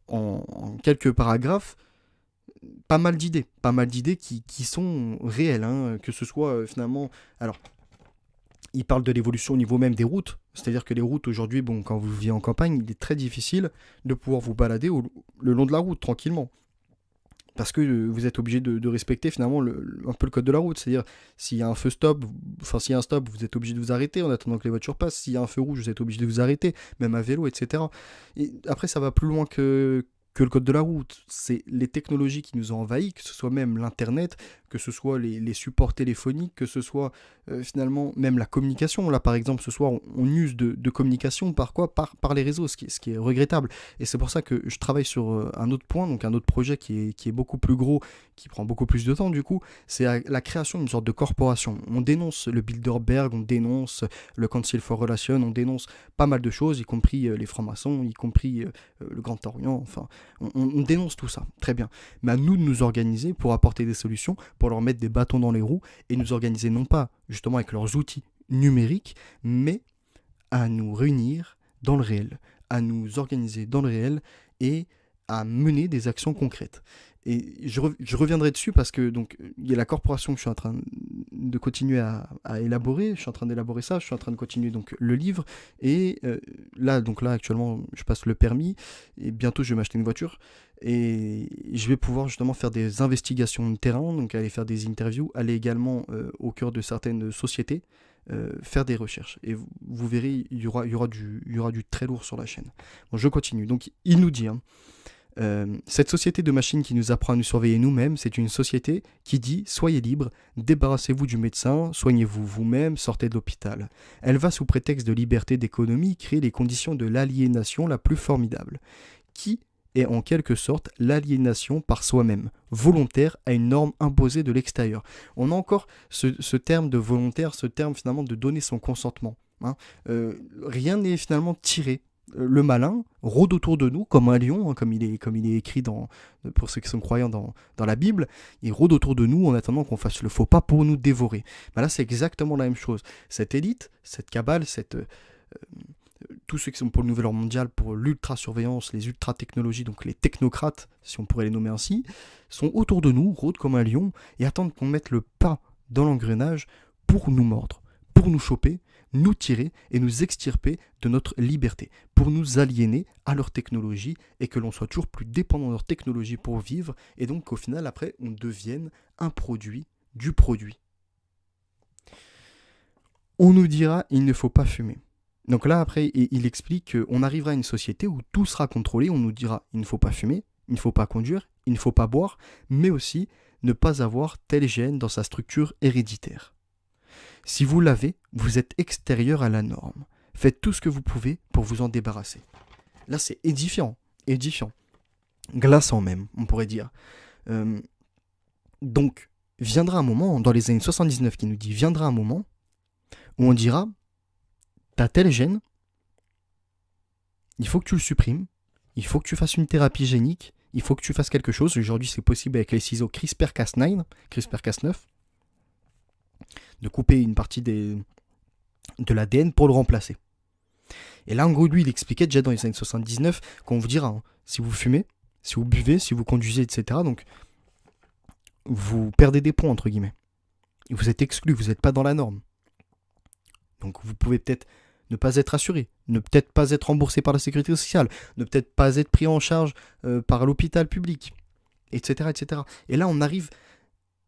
en quelques paragraphes pas mal d'idées qui sont réelles, hein, que ce soit finalement... Alors, il parle de l'évolution au niveau même des routes, c'est-à-dire que les routes aujourd'hui, bon, quand vous vivez en campagne, il est très difficile de pouvoir vous balader le long de la route tranquillement. Parce que vous êtes obligé de respecter finalement un peu le code de la route. C'est-à-dire, s'il y a un feu stop, s'il y a un stop, vous êtes obligé de vous arrêter en attendant que les voitures passent. S'il y a un feu rouge, vous êtes obligé de vous arrêter, même à vélo, etc. Et après, ça va plus loin que que le code de la route, c'est les technologies qui nous ont envahis, que ce soit même l'Internet, que ce soit les supports téléphoniques, que ce soit finalement même la communication. Là, par exemple, ce soir, on use de communication par quoi? Par les réseaux, ce qui est regrettable. Et c'est pour ça que je travaille sur un autre point, donc un autre projet qui est beaucoup plus gros, qui prend beaucoup plus de temps du coup, c'est la création d'une sorte de corporation. On dénonce le Bilderberg, on dénonce le Council for Relation, on dénonce pas mal de choses, y compris les francs-maçons, y compris le Grand Orient, enfin, on dénonce tout ça, très bien. Mais à nous de nous organiser pour apporter des solutions, pour leur mettre des bâtons dans les roues, et nous organiser non pas justement avec leurs outils numériques, mais à nous réunir dans le réel, à nous organiser dans le réel et à mener des actions concrètes. Et je reviendrai dessus parce que donc il y a la corporation que je suis en train de continuer à élaborer. Je suis en train d'élaborer ça. Je suis en train de continuer donc le livre. Et là actuellement je passe le permis et bientôt je vais m'acheter une voiture et je vais pouvoir justement faire des investigations de terrain, donc aller faire des interviews, aller également au cœur de certaines sociétés. Faire des recherches et vous verrez il y aura du très lourd sur la chaîne. Bon, je continue. Donc il nous dit cette société de machines qui nous apprend à nous surveiller nous-mêmes, c'est une société qui dit soyez libres, débarrassez-vous du médecin, soignez-vous vous-même, sortez de l'hôpital. Elle va sous prétexte de liberté d'économie créer les conditions de l'aliénation la plus formidable, qui est en quelque sorte l'aliénation par soi-même, volontaire à une norme imposée de l'extérieur. On a encore ce terme de volontaire, ce terme finalement de donner son consentement. Rien n'est finalement tiré. Le malin rôde autour de nous comme un lion, comme il est écrit pour ceux qui sont croyants dans la Bible, il rôde autour de nous en attendant qu'on fasse le faux pas pour nous dévorer. Ben là c'est exactement la même chose. Cette élite, cette cabale, tous ceux qui sont pour le nouvel ordre mondial, pour l'ultra-surveillance, les ultra-technologies, donc les technocrates, si on pourrait les nommer ainsi, sont autour de nous, rôdent comme un lion, et attendent qu'on mette le pas dans l'engrenage pour nous mordre, pour nous choper, nous tirer et nous extirper de notre liberté, pour nous aliéner à leur technologie et que l'on soit toujours plus dépendant de leur technologie pour vivre, et donc qu'au final, après, on devienne un produit du produit. On nous dira, il ne faut pas fumer. Donc là, après, il explique qu'on arrivera à une société où tout sera contrôlé. On nous dira, il ne faut pas fumer, il ne faut pas conduire, il ne faut pas boire, mais aussi ne pas avoir tel gène dans sa structure héréditaire. Si vous l'avez, vous êtes extérieur à la norme. Faites tout ce que vous pouvez pour vous en débarrasser. Là, c'est édifiant. Glaçant même, on pourrait dire. Donc, viendra un moment, dans les années 79 qui nous dit, viendra un moment où on dira, t'as tel gène, il faut que tu le supprimes, il faut que tu fasses une thérapie génique, il faut que tu fasses quelque chose. Aujourd'hui, c'est possible avec les ciseaux CRISPR-Cas9, de couper une partie de l'ADN pour le remplacer. Et là, en gros, lui, il expliquait déjà dans les années 79 qu'on vous dira, si vous fumez, si vous buvez, si vous conduisez, etc., donc vous perdez des points, entre guillemets. Et vous êtes exclu, vous n'êtes pas dans la norme. Donc vous pouvez peut-être ne pas être assuré, ne peut-être pas être remboursé par la sécurité sociale, ne peut-être pas être pris en charge par l'hôpital public, etc., etc. Et là, on arrive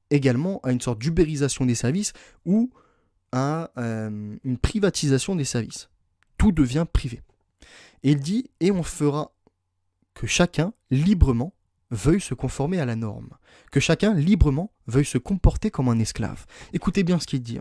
également à une sorte d'ubérisation des services ou à une privatisation des services. Tout devient privé. Et il dit, et on fera que chacun, librement, veuille se conformer à la norme. Que chacun, librement, veuille se comporter comme un esclave. Écoutez bien ce qu'il dit.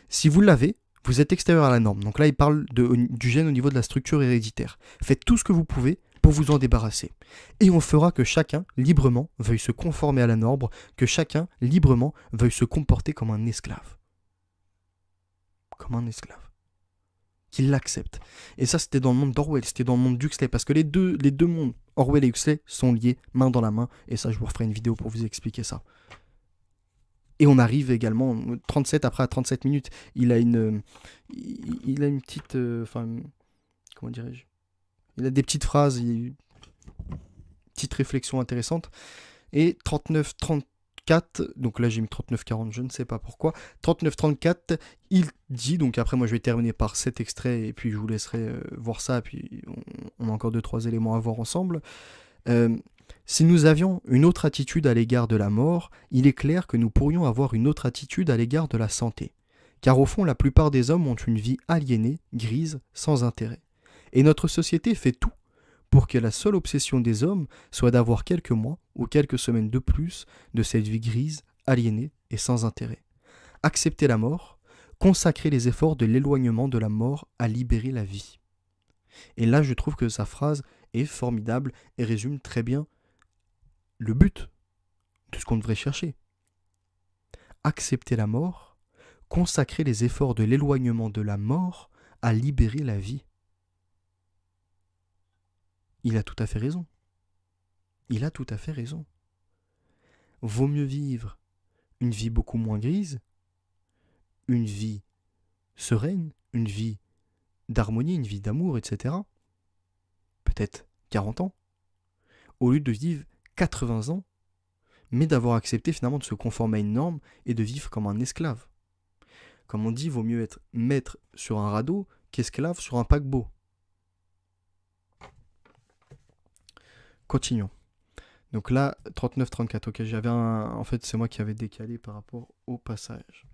Si vous l'avez, vous êtes extérieur à la norme. Donc là, il parle du gène au niveau de la structure héréditaire. Faites tout ce que vous pouvez pour vous en débarrasser. Et on fera que chacun, librement, veuille se conformer à la norme, que chacun, librement, veuille se comporter comme un esclave. Comme un esclave. Qu'il l'accepte. Et ça, c'était dans le monde d'Orwell, c'était dans le monde d'Huxley, parce que les deux mondes, Orwell et Huxley, sont liés main dans la main, et ça, je vous referai une vidéo pour vous expliquer ça. Et on arrive également, 37 après à 37 minutes, il a une petite, comment dirais-je, il a des petites phrases, une petite réflexion intéressante. Et 39-34, donc là j'ai mis 39-40, je ne sais pas pourquoi, 39-34, il dit, donc après moi je vais terminer par cet extrait, et puis je vous laisserai voir ça, et puis on a encore 2-3 éléments à voir ensemble. Si nous avions une autre attitude à l'égard de la mort, il est clair que nous pourrions avoir une autre attitude à l'égard de la santé. Car au fond, la plupart des hommes ont une vie aliénée, grise, sans intérêt. Et notre société fait tout pour que la seule obsession des hommes soit d'avoir quelques mois ou quelques semaines de plus de cette vie grise, aliénée et sans intérêt. Accepter la mort, consacrer les efforts de l'éloignement de la mort à libérer la vie. Et là, je trouve que sa phrase est formidable et résume très bien le but de ce qu'on devrait chercher. Accepter la mort, consacrer les efforts de l'éloignement de la mort à libérer la vie. Il a tout à fait raison. Il a tout à fait raison. Vaut mieux vivre une vie beaucoup moins grise, une vie sereine, une vie d'harmonie, une vie d'amour, etc. Peut-être 40 ans, au lieu de vivre 80 ans, mais d'avoir accepté finalement de se conformer à une norme et de vivre comme un esclave. Comme on dit, vaut mieux être maître sur un radeau qu'esclave sur un paquebot. Continuons. Donc là, 39-34, ok, en fait, c'est moi qui avais décalé par rapport au passage.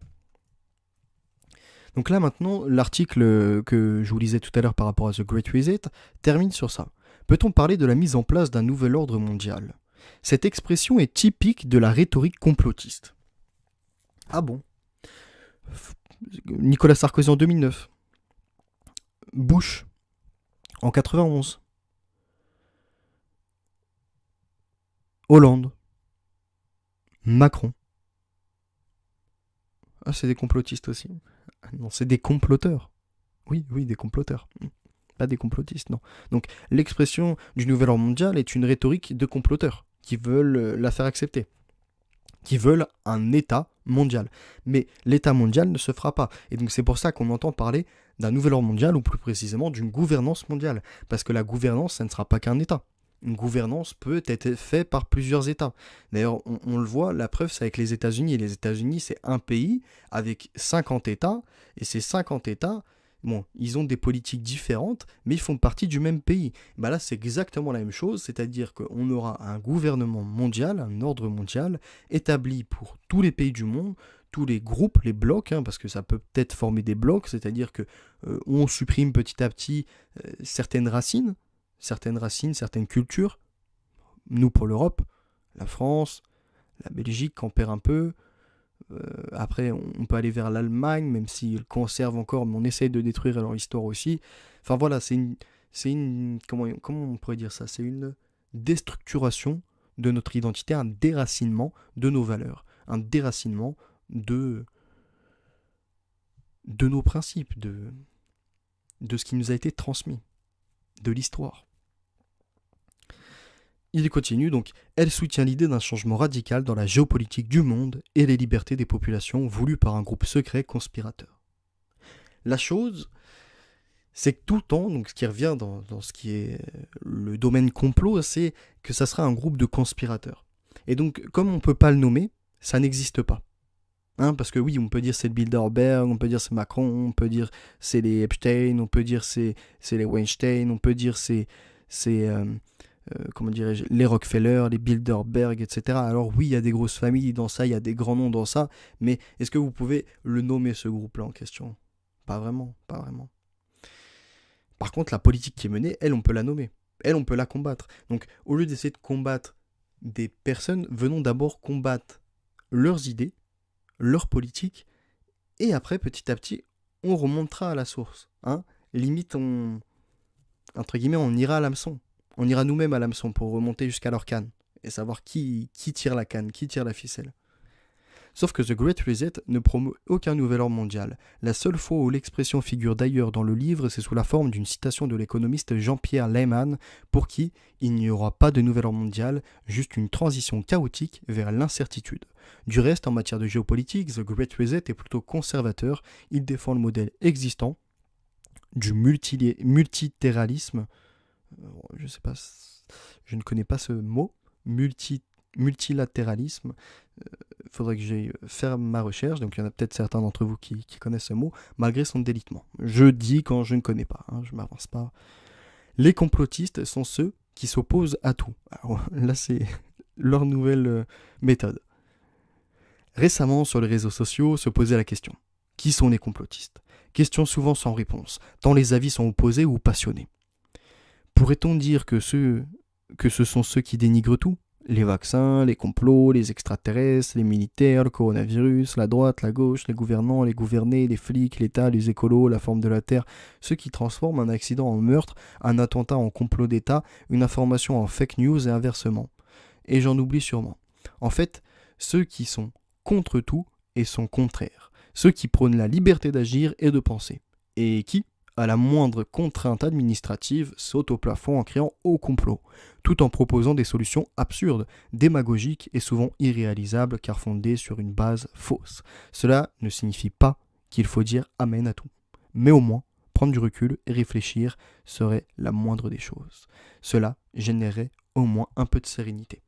Donc là, maintenant, l'article que je vous lisais tout à l'heure par rapport à The Great Reset termine sur ça. Peut-on parler de la mise en place d'un nouvel ordre mondial ? Cette expression est typique de la rhétorique complotiste. Ah bon ? Nicolas Sarkozy en 2009. Bush en 91. Hollande. Macron. Ah, c'est des complotistes aussi. Non, c'est des comploteurs. Oui, des comploteurs. Pas des complotistes, non. Donc, l'expression du nouvel ordre mondial est une rhétorique de comploteurs qui veulent la faire accepter, qui veulent un État mondial. Mais l'État mondial ne se fera pas. Et donc, c'est pour ça qu'on entend parler d'un nouvel ordre mondial, ou plus précisément d'une gouvernance mondiale. Parce que la gouvernance, ça ne sera pas qu'un État. Une gouvernance peut être faite par plusieurs États. D'ailleurs, on le voit, la preuve, c'est avec les États-Unis. Et les États-Unis, c'est un pays avec 50 États. Et ces 50 États, bon, ils ont des politiques différentes, mais ils font partie du même pays. Ben là, c'est exactement la même chose, c'est-à-dire qu'on aura un gouvernement mondial, un ordre mondial, établi pour tous les pays du monde, tous les groupes, les blocs, parce que ça peut peut-être former des blocs, c'est-à-dire que on supprime petit à petit certaines racines, certaines cultures. Nous, pour l'Europe, la France, la Belgique en perd un peu. Après, on peut aller vers l'Allemagne, même s'ils conservent encore, mais on essaye de détruire leur histoire aussi. Enfin voilà, c'est une comment on pourrait dire ça ? C'est une déstructuration de notre identité, un déracinement de nos valeurs, un déracinement de nos principes, de ce qui nous a été transmis, de l'histoire. Il continue donc, elle soutient l'idée d'un changement radical dans la géopolitique du monde et les libertés des populations voulues par un groupe secret conspirateur. La chose, c'est que tout le temps, donc ce qui revient dans ce qui est le domaine complot, c'est que ça sera un groupe de conspirateurs. Et donc, comme on ne peut pas le nommer, ça n'existe pas. Parce que oui, on peut dire c'est le Bilderberg, on peut dire c'est Macron, on peut dire c'est les Epstein, on peut dire c'est les Weinstein, on peut dire c'est comment dirais-je, les Rockefeller, les Bilderberg, etc. Alors oui, il y a des grosses familles dans ça, il y a des grands noms dans ça, mais est-ce que vous pouvez le nommer, ce groupe-là en question ? Pas vraiment. Par contre, la politique qui est menée, elle, on peut la nommer. Elle, on peut la combattre. Donc, au lieu d'essayer de combattre des personnes, venons d'abord combattre leurs idées, leurs politiques, et après, petit à petit, on remontera à la source. Limite, entre guillemets, on ira à l'hameçon. On ira nous-mêmes à l'hameçon pour remonter jusqu'à leur canne et savoir qui tire la canne, qui tire la ficelle. Sauf que The Great Reset ne promeut aucun nouvel ordre mondial. La seule fois où l'expression figure d'ailleurs dans le livre, c'est sous la forme d'une citation de l'économiste Jean-Pierre Lehmann, pour qui il n'y aura pas de nouvel ordre mondial, juste une transition chaotique vers l'incertitude. Du reste, en matière de géopolitique, The Great Reset est plutôt conservateur. Il défend le modèle existant du multilatéralisme. Je sais pas, je ne connais pas ce mot, multilatéralisme. Faudrait que j'aille faire ma recherche, donc il y en a peut-être certains d'entre vous qui connaissent ce mot, malgré son délitement. Je dis quand je ne connais pas, je ne m'avance pas. Les complotistes sont ceux qui s'opposent à tout. Alors là, c'est leur nouvelle méthode. Récemment, sur les réseaux sociaux, se posait la question. Qui sont les complotistes ? Question souvent sans réponse, tant les avis sont opposés ou passionnés. Pourrait-on dire que ce sont ceux qui dénigrent tout? Les vaccins, les complots, les extraterrestres, les militaires, le coronavirus, la droite, la gauche, les gouvernants, les gouvernés, les flics, l'État, les écolos, la forme de la Terre, ceux qui transforment un accident en meurtre, un attentat en complot d'État, une information en fake news et inversement. Et j'en oublie sûrement. En fait, ceux qui sont contre tout et sont contraires. Ceux qui prônent la liberté d'agir et de penser. Et qui, à la moindre contrainte administrative, sautent au plafond en criant au complot, tout en proposant des solutions absurdes, démagogiques et souvent irréalisables car fondées sur une base fausse. Cela ne signifie pas qu'il faut dire amen à tout. Mais au moins, prendre du recul et réfléchir serait la moindre des choses. Cela générerait au moins un peu de sérénité.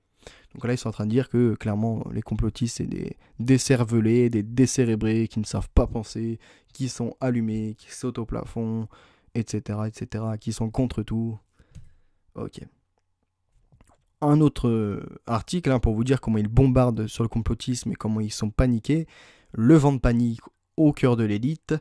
Donc là, ils sont en train de dire que clairement, les complotistes, c'est des décervelés, des décérébrés qui ne savent pas penser, qui sont allumés, qui sautent au plafond, etc., qui sont contre tout. Ok. Un autre article pour vous dire comment ils bombardent sur le complotisme et comment ils sont paniqués. Le vent de panique au cœur de l'élite.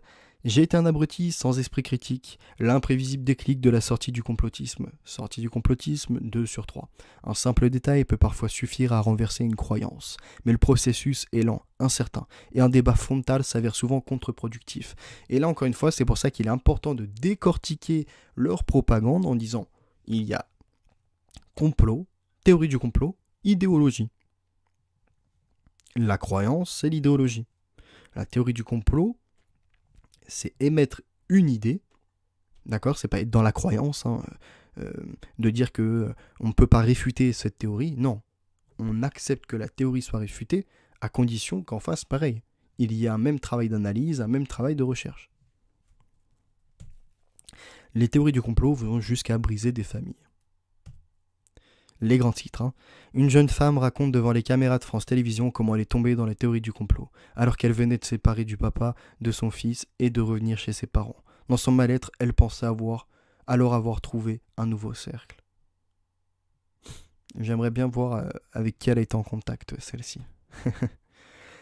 J'ai été un abruti sans esprit critique, l'imprévisible déclic de la sortie du complotisme. Sortie du complotisme, 2 sur 3. Un simple détail peut parfois suffire à renverser une croyance, mais le processus est lent, incertain, et un débat frontal s'avère souvent contre-productif. Et là encore une fois, c'est pour ça qu'il est important de décortiquer leur propagande en disant, il y a complot, théorie du complot, idéologie. La croyance, c'est l'idéologie. La théorie du complot, c'est émettre une idée, d'accord, c'est pas être dans la croyance, de dire que on ne peut pas réfuter cette théorie, non. On accepte que la théorie soit réfutée à condition qu'en face, pareil, il y a un même travail d'analyse, un même travail de recherche. Les théories du complot vont jusqu'à briser des familles. Les grands titres. Une jeune femme raconte devant les caméras de France Télévisions comment elle est tombée dans la théorie du complot, alors qu'elle venait de séparer du papa, de son fils et de revenir chez ses parents. Dans son mal-être, elle pensait alors avoir trouvé un nouveau cercle. J'aimerais bien voir avec qui elle a été en contact, celle-ci.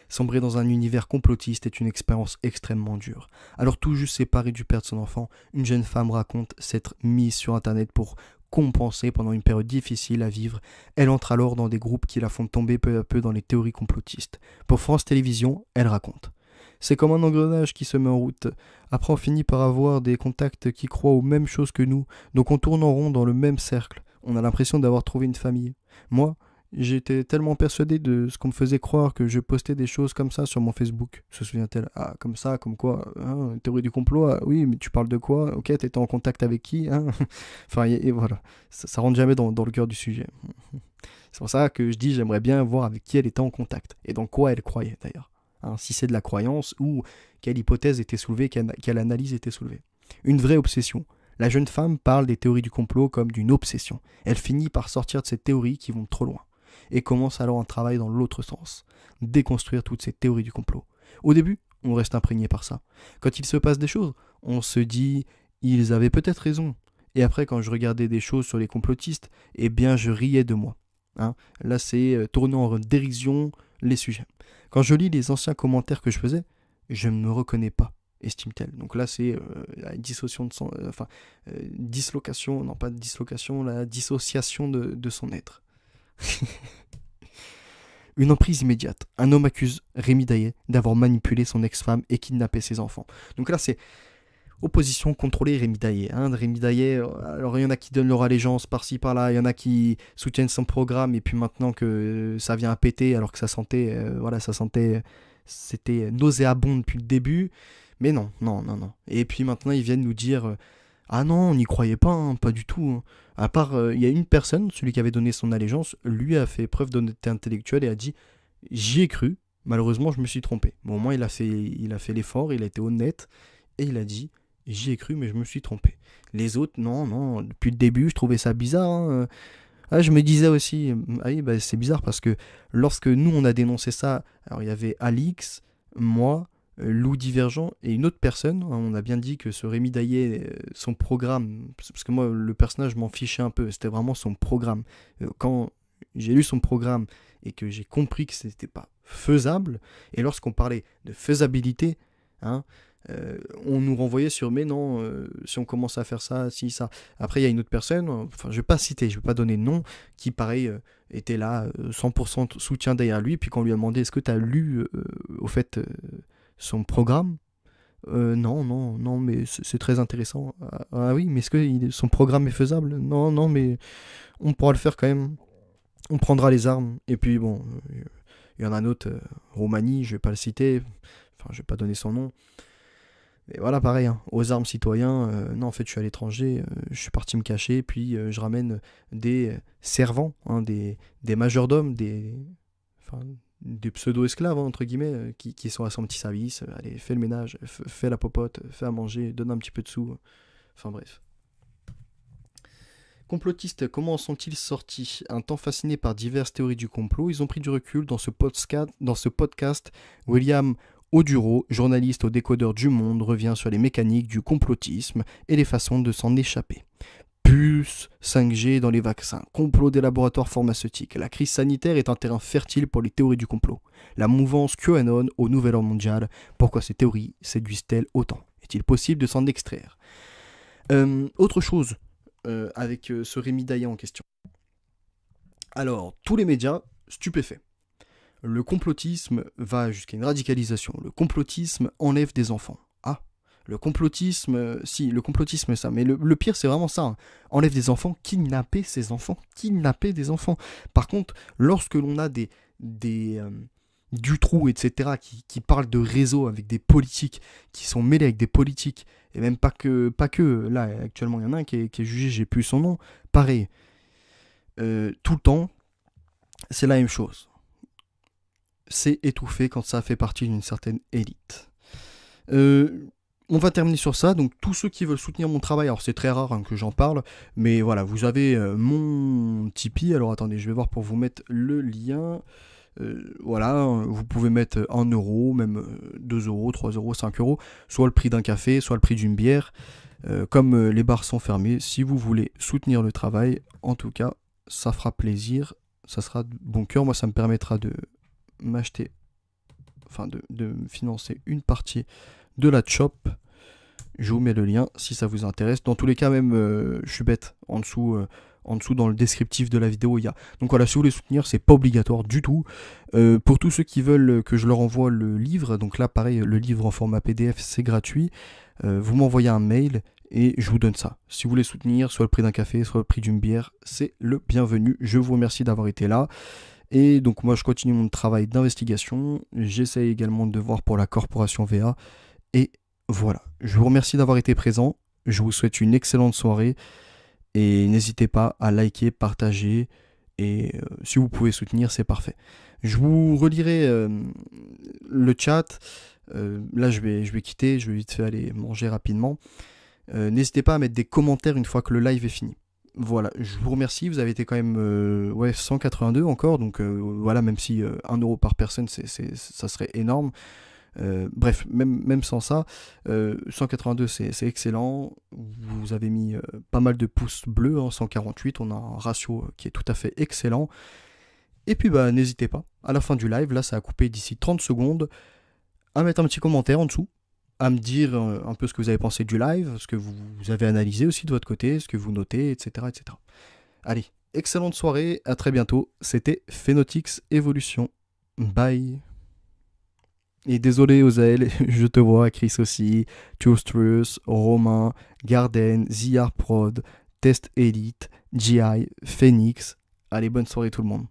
Sombrer dans un univers complotiste est une expérience extrêmement dure. Alors tout juste séparée du père de son enfant, une jeune femme raconte s'être mise sur internet pour compenser pendant une période difficile à vivre. Elle entre alors dans des groupes qui la font tomber peu à peu dans les théories complotistes. Pour France Télévisions, elle raconte. C'est comme un engrenage qui se met en route. Après, on finit par avoir des contacts qui croient aux mêmes choses que nous, donc on tourne en rond dans le même cercle. On a l'impression d'avoir trouvé une famille. Moi, j'étais tellement persuadé de ce qu'on me faisait croire que je postais des choses comme ça sur mon Facebook. Se souvient-elle? Ah, comme ça, comme quoi, théorie du complot, ah, oui, mais tu parles de quoi? Ok, t'étais en contact avec qui? Enfin, et voilà, ça rentre jamais dans le cœur du sujet. C'est pour ça que je dis, j'aimerais bien voir avec qui elle était en contact, et dans quoi elle croyait d'ailleurs. Si c'est de la croyance, ou quelle hypothèse était soulevée, quelle analyse était soulevée. Une vraie obsession. La jeune femme parle des théories du complot comme d'une obsession. Elle finit par sortir de ces théories qui vont trop loin. Et commence alors un travail dans l'autre sens. Déconstruire toutes ces théories du complot. Au début, on reste imprégné par ça. Quand il se passe des choses, on se dit « ils avaient peut-être raison ». Et après, quand je regardais des choses sur les complotistes, eh bien je riais de moi. Là, c'est tourner en dérision les sujets. Quand je lis les anciens commentaires que je faisais, je ne me reconnais pas, estime-t-elle. Donc là, c'est la dissociation de son... dislocation, non pas dislocation, la dissociation de son être. Une emprise immédiate. Un homme accuse Rémi Daillet d'avoir manipulé son ex-femme et kidnappé ses enfants. Donc là, c'est opposition contrôlée Rémi Daillet. Rémi Daillet, alors il y en a qui donnent leur allégeance par-ci par-là, il y en a qui soutiennent son programme et puis maintenant que ça vient à péter alors que sa santé, c'était nauséabond depuis le début. Mais non. Et puis maintenant ils viennent nous dire ah non, on n'y croyait pas, pas du tout. À part, il y a une personne, celui qui avait donné son allégeance, lui a fait preuve d'honnêteté intellectuelle et a dit j'y ai cru, malheureusement je me suis trompé. Bon, au moins il a fait l'effort, il a été honnête et il a dit j'y ai cru mais je me suis trompé. Les autres, non, depuis le début je trouvais ça bizarre. Je me disais aussi, c'est bizarre parce que lorsque nous on a dénoncé ça, alors il y avait Alix, moi, Lou Divergent et une autre personne, on a bien dit que ce Rémi Daillet, son programme, parce que moi le personnage m'en fichait un peu, c'était vraiment son programme. Quand j'ai lu son programme et que j'ai compris que c'était pas faisable, et lorsqu'on parlait de faisabilité, On nous renvoyait sur mais non, si on commence à faire ça, si ça. Après, il y a une autre personne, enfin, je vais pas citer, je vais pas donner de nom, qui pareil était là, 100% soutien derrière lui. Puis quand on lui a demandé est-ce que tu as lu au fait son programme. Non, non, non, mais c'est très intéressant. Ah oui, mais est-ce que son programme est faisable? Non, non, mais on pourra le faire quand même. On prendra les armes. Et puis bon, il y en a un autre, Roumanie, je vais pas le citer, enfin je vais pas donner son nom. Mais voilà, pareil, hein, aux armes citoyens, non en fait je suis à l'étranger, je suis parti me cacher, puis je ramène des servants, hein, des majordomes, enfin, des pseudo-esclaves, hein, entre guillemets, qui sont à son petit service. Allez, fais le ménage, fais la popote, fais à manger, donne un petit peu de sous. Enfin bref. Complotistes, comment en sont-ils sortis? Un temps fascinés par diverses théories du complot, ils ont pris du recul dans ce podcast. William Oduro, journaliste au décodeur du Monde, revient sur les mécaniques du complotisme et les façons de s'en échapper. Puces, 5G dans les vaccins, complot des laboratoires pharmaceutiques. La crise sanitaire est un terrain fertile pour les théories du complot. La mouvance QAnon au nouvel ordre mondial, pourquoi ces théories séduisent-elles autant? Est-il possible de s'en extraire? Autre chose avec ce Rémi Daillan en question. Alors, tous les médias stupéfaits. Le complotisme va jusqu'à une radicalisation. Le complotisme enlève des enfants. Ah, le complotisme, si, le complotisme, ça. Mais le pire, c'est vraiment ça. Hein. Enlève des enfants, kidnapper ses enfants, kidnapper des enfants. Par contre, lorsque l'on a des Dutroux, etc., qui parlent de réseaux avec des politiques, qui sont mêlés avec des politiques, et même pas que là, actuellement, il y en a un qui est jugé, j'ai plus son nom, pareil, tout le temps, c'est la même chose. C'est étouffé quand ça fait partie d'une certaine élite. On va terminer sur ça, donc tous ceux qui veulent soutenir mon travail, alors c'est très rare hein, que j'en parle, mais voilà, vous avez mon Tipeee, alors attendez, je vais voir pour vous mettre le lien. Voilà, vous pouvez mettre 1 euro, même 2 euros, 3 euros, 5 euros, soit le prix d'un café, soit le prix d'une bière. Comme les bars sont fermés, si vous voulez soutenir le travail, en tout cas, ça fera plaisir, ça sera de bon cœur. Moi, ça me permettra de m'acheter, enfin de financer une partie de la chop. Je vous mets le lien si ça vous intéresse. Dans tous les cas, même, je suis bête, en dessous dans le descriptif de la vidéo, il y a. Donc voilà, si vous voulez soutenir, c'est pas obligatoire du tout. Pour tous ceux qui veulent que je leur envoie le livre, donc là, pareil, le livre en format PDF, c'est gratuit. Vous m'envoyez un mail et je vous donne ça. Si vous voulez soutenir, soit le prix d'un café, soit le prix d'une bière, c'est le bienvenu. Je vous remercie d'avoir été là. Et donc moi, je continue mon travail d'investigation. J'essaye également de voir pour la corporation VA. Et voilà, je vous remercie d'avoir été présent. Je vous souhaite une excellente soirée. Et n'hésitez pas à liker, partager. Et si vous pouvez soutenir, c'est parfait. Je vous relirai le chat. Là, je vais quitter. Je vais vite fait aller manger rapidement. N'hésitez pas à mettre des commentaires une fois que le live est fini. Voilà, je vous remercie. Vous avez été quand même 182 encore. Donc voilà, même si 1 euro par personne, ça serait énorme. Bref, même sans ça, 182 c'est excellent. Vous avez mis pas mal de pouces bleus, hein, 148, on a un ratio qui est tout à fait excellent. Et puis bah n'hésitez pas, à la fin du live, là ça a coupé d'ici 30 secondes, à mettre un petit commentaire en dessous, à me dire un peu ce que vous avez pensé du live, ce que vous avez analysé aussi de votre côté, ce que vous notez, etc. etc. Allez, excellente soirée, à très bientôt, c'était Phenotix Evolution. Bye. Et désolé Ozael, je te vois, Chris aussi, Tustrus, Romain, Garden, Ziar Prod, Test Elite, GI, Phoenix. Allez, bonne soirée tout le monde.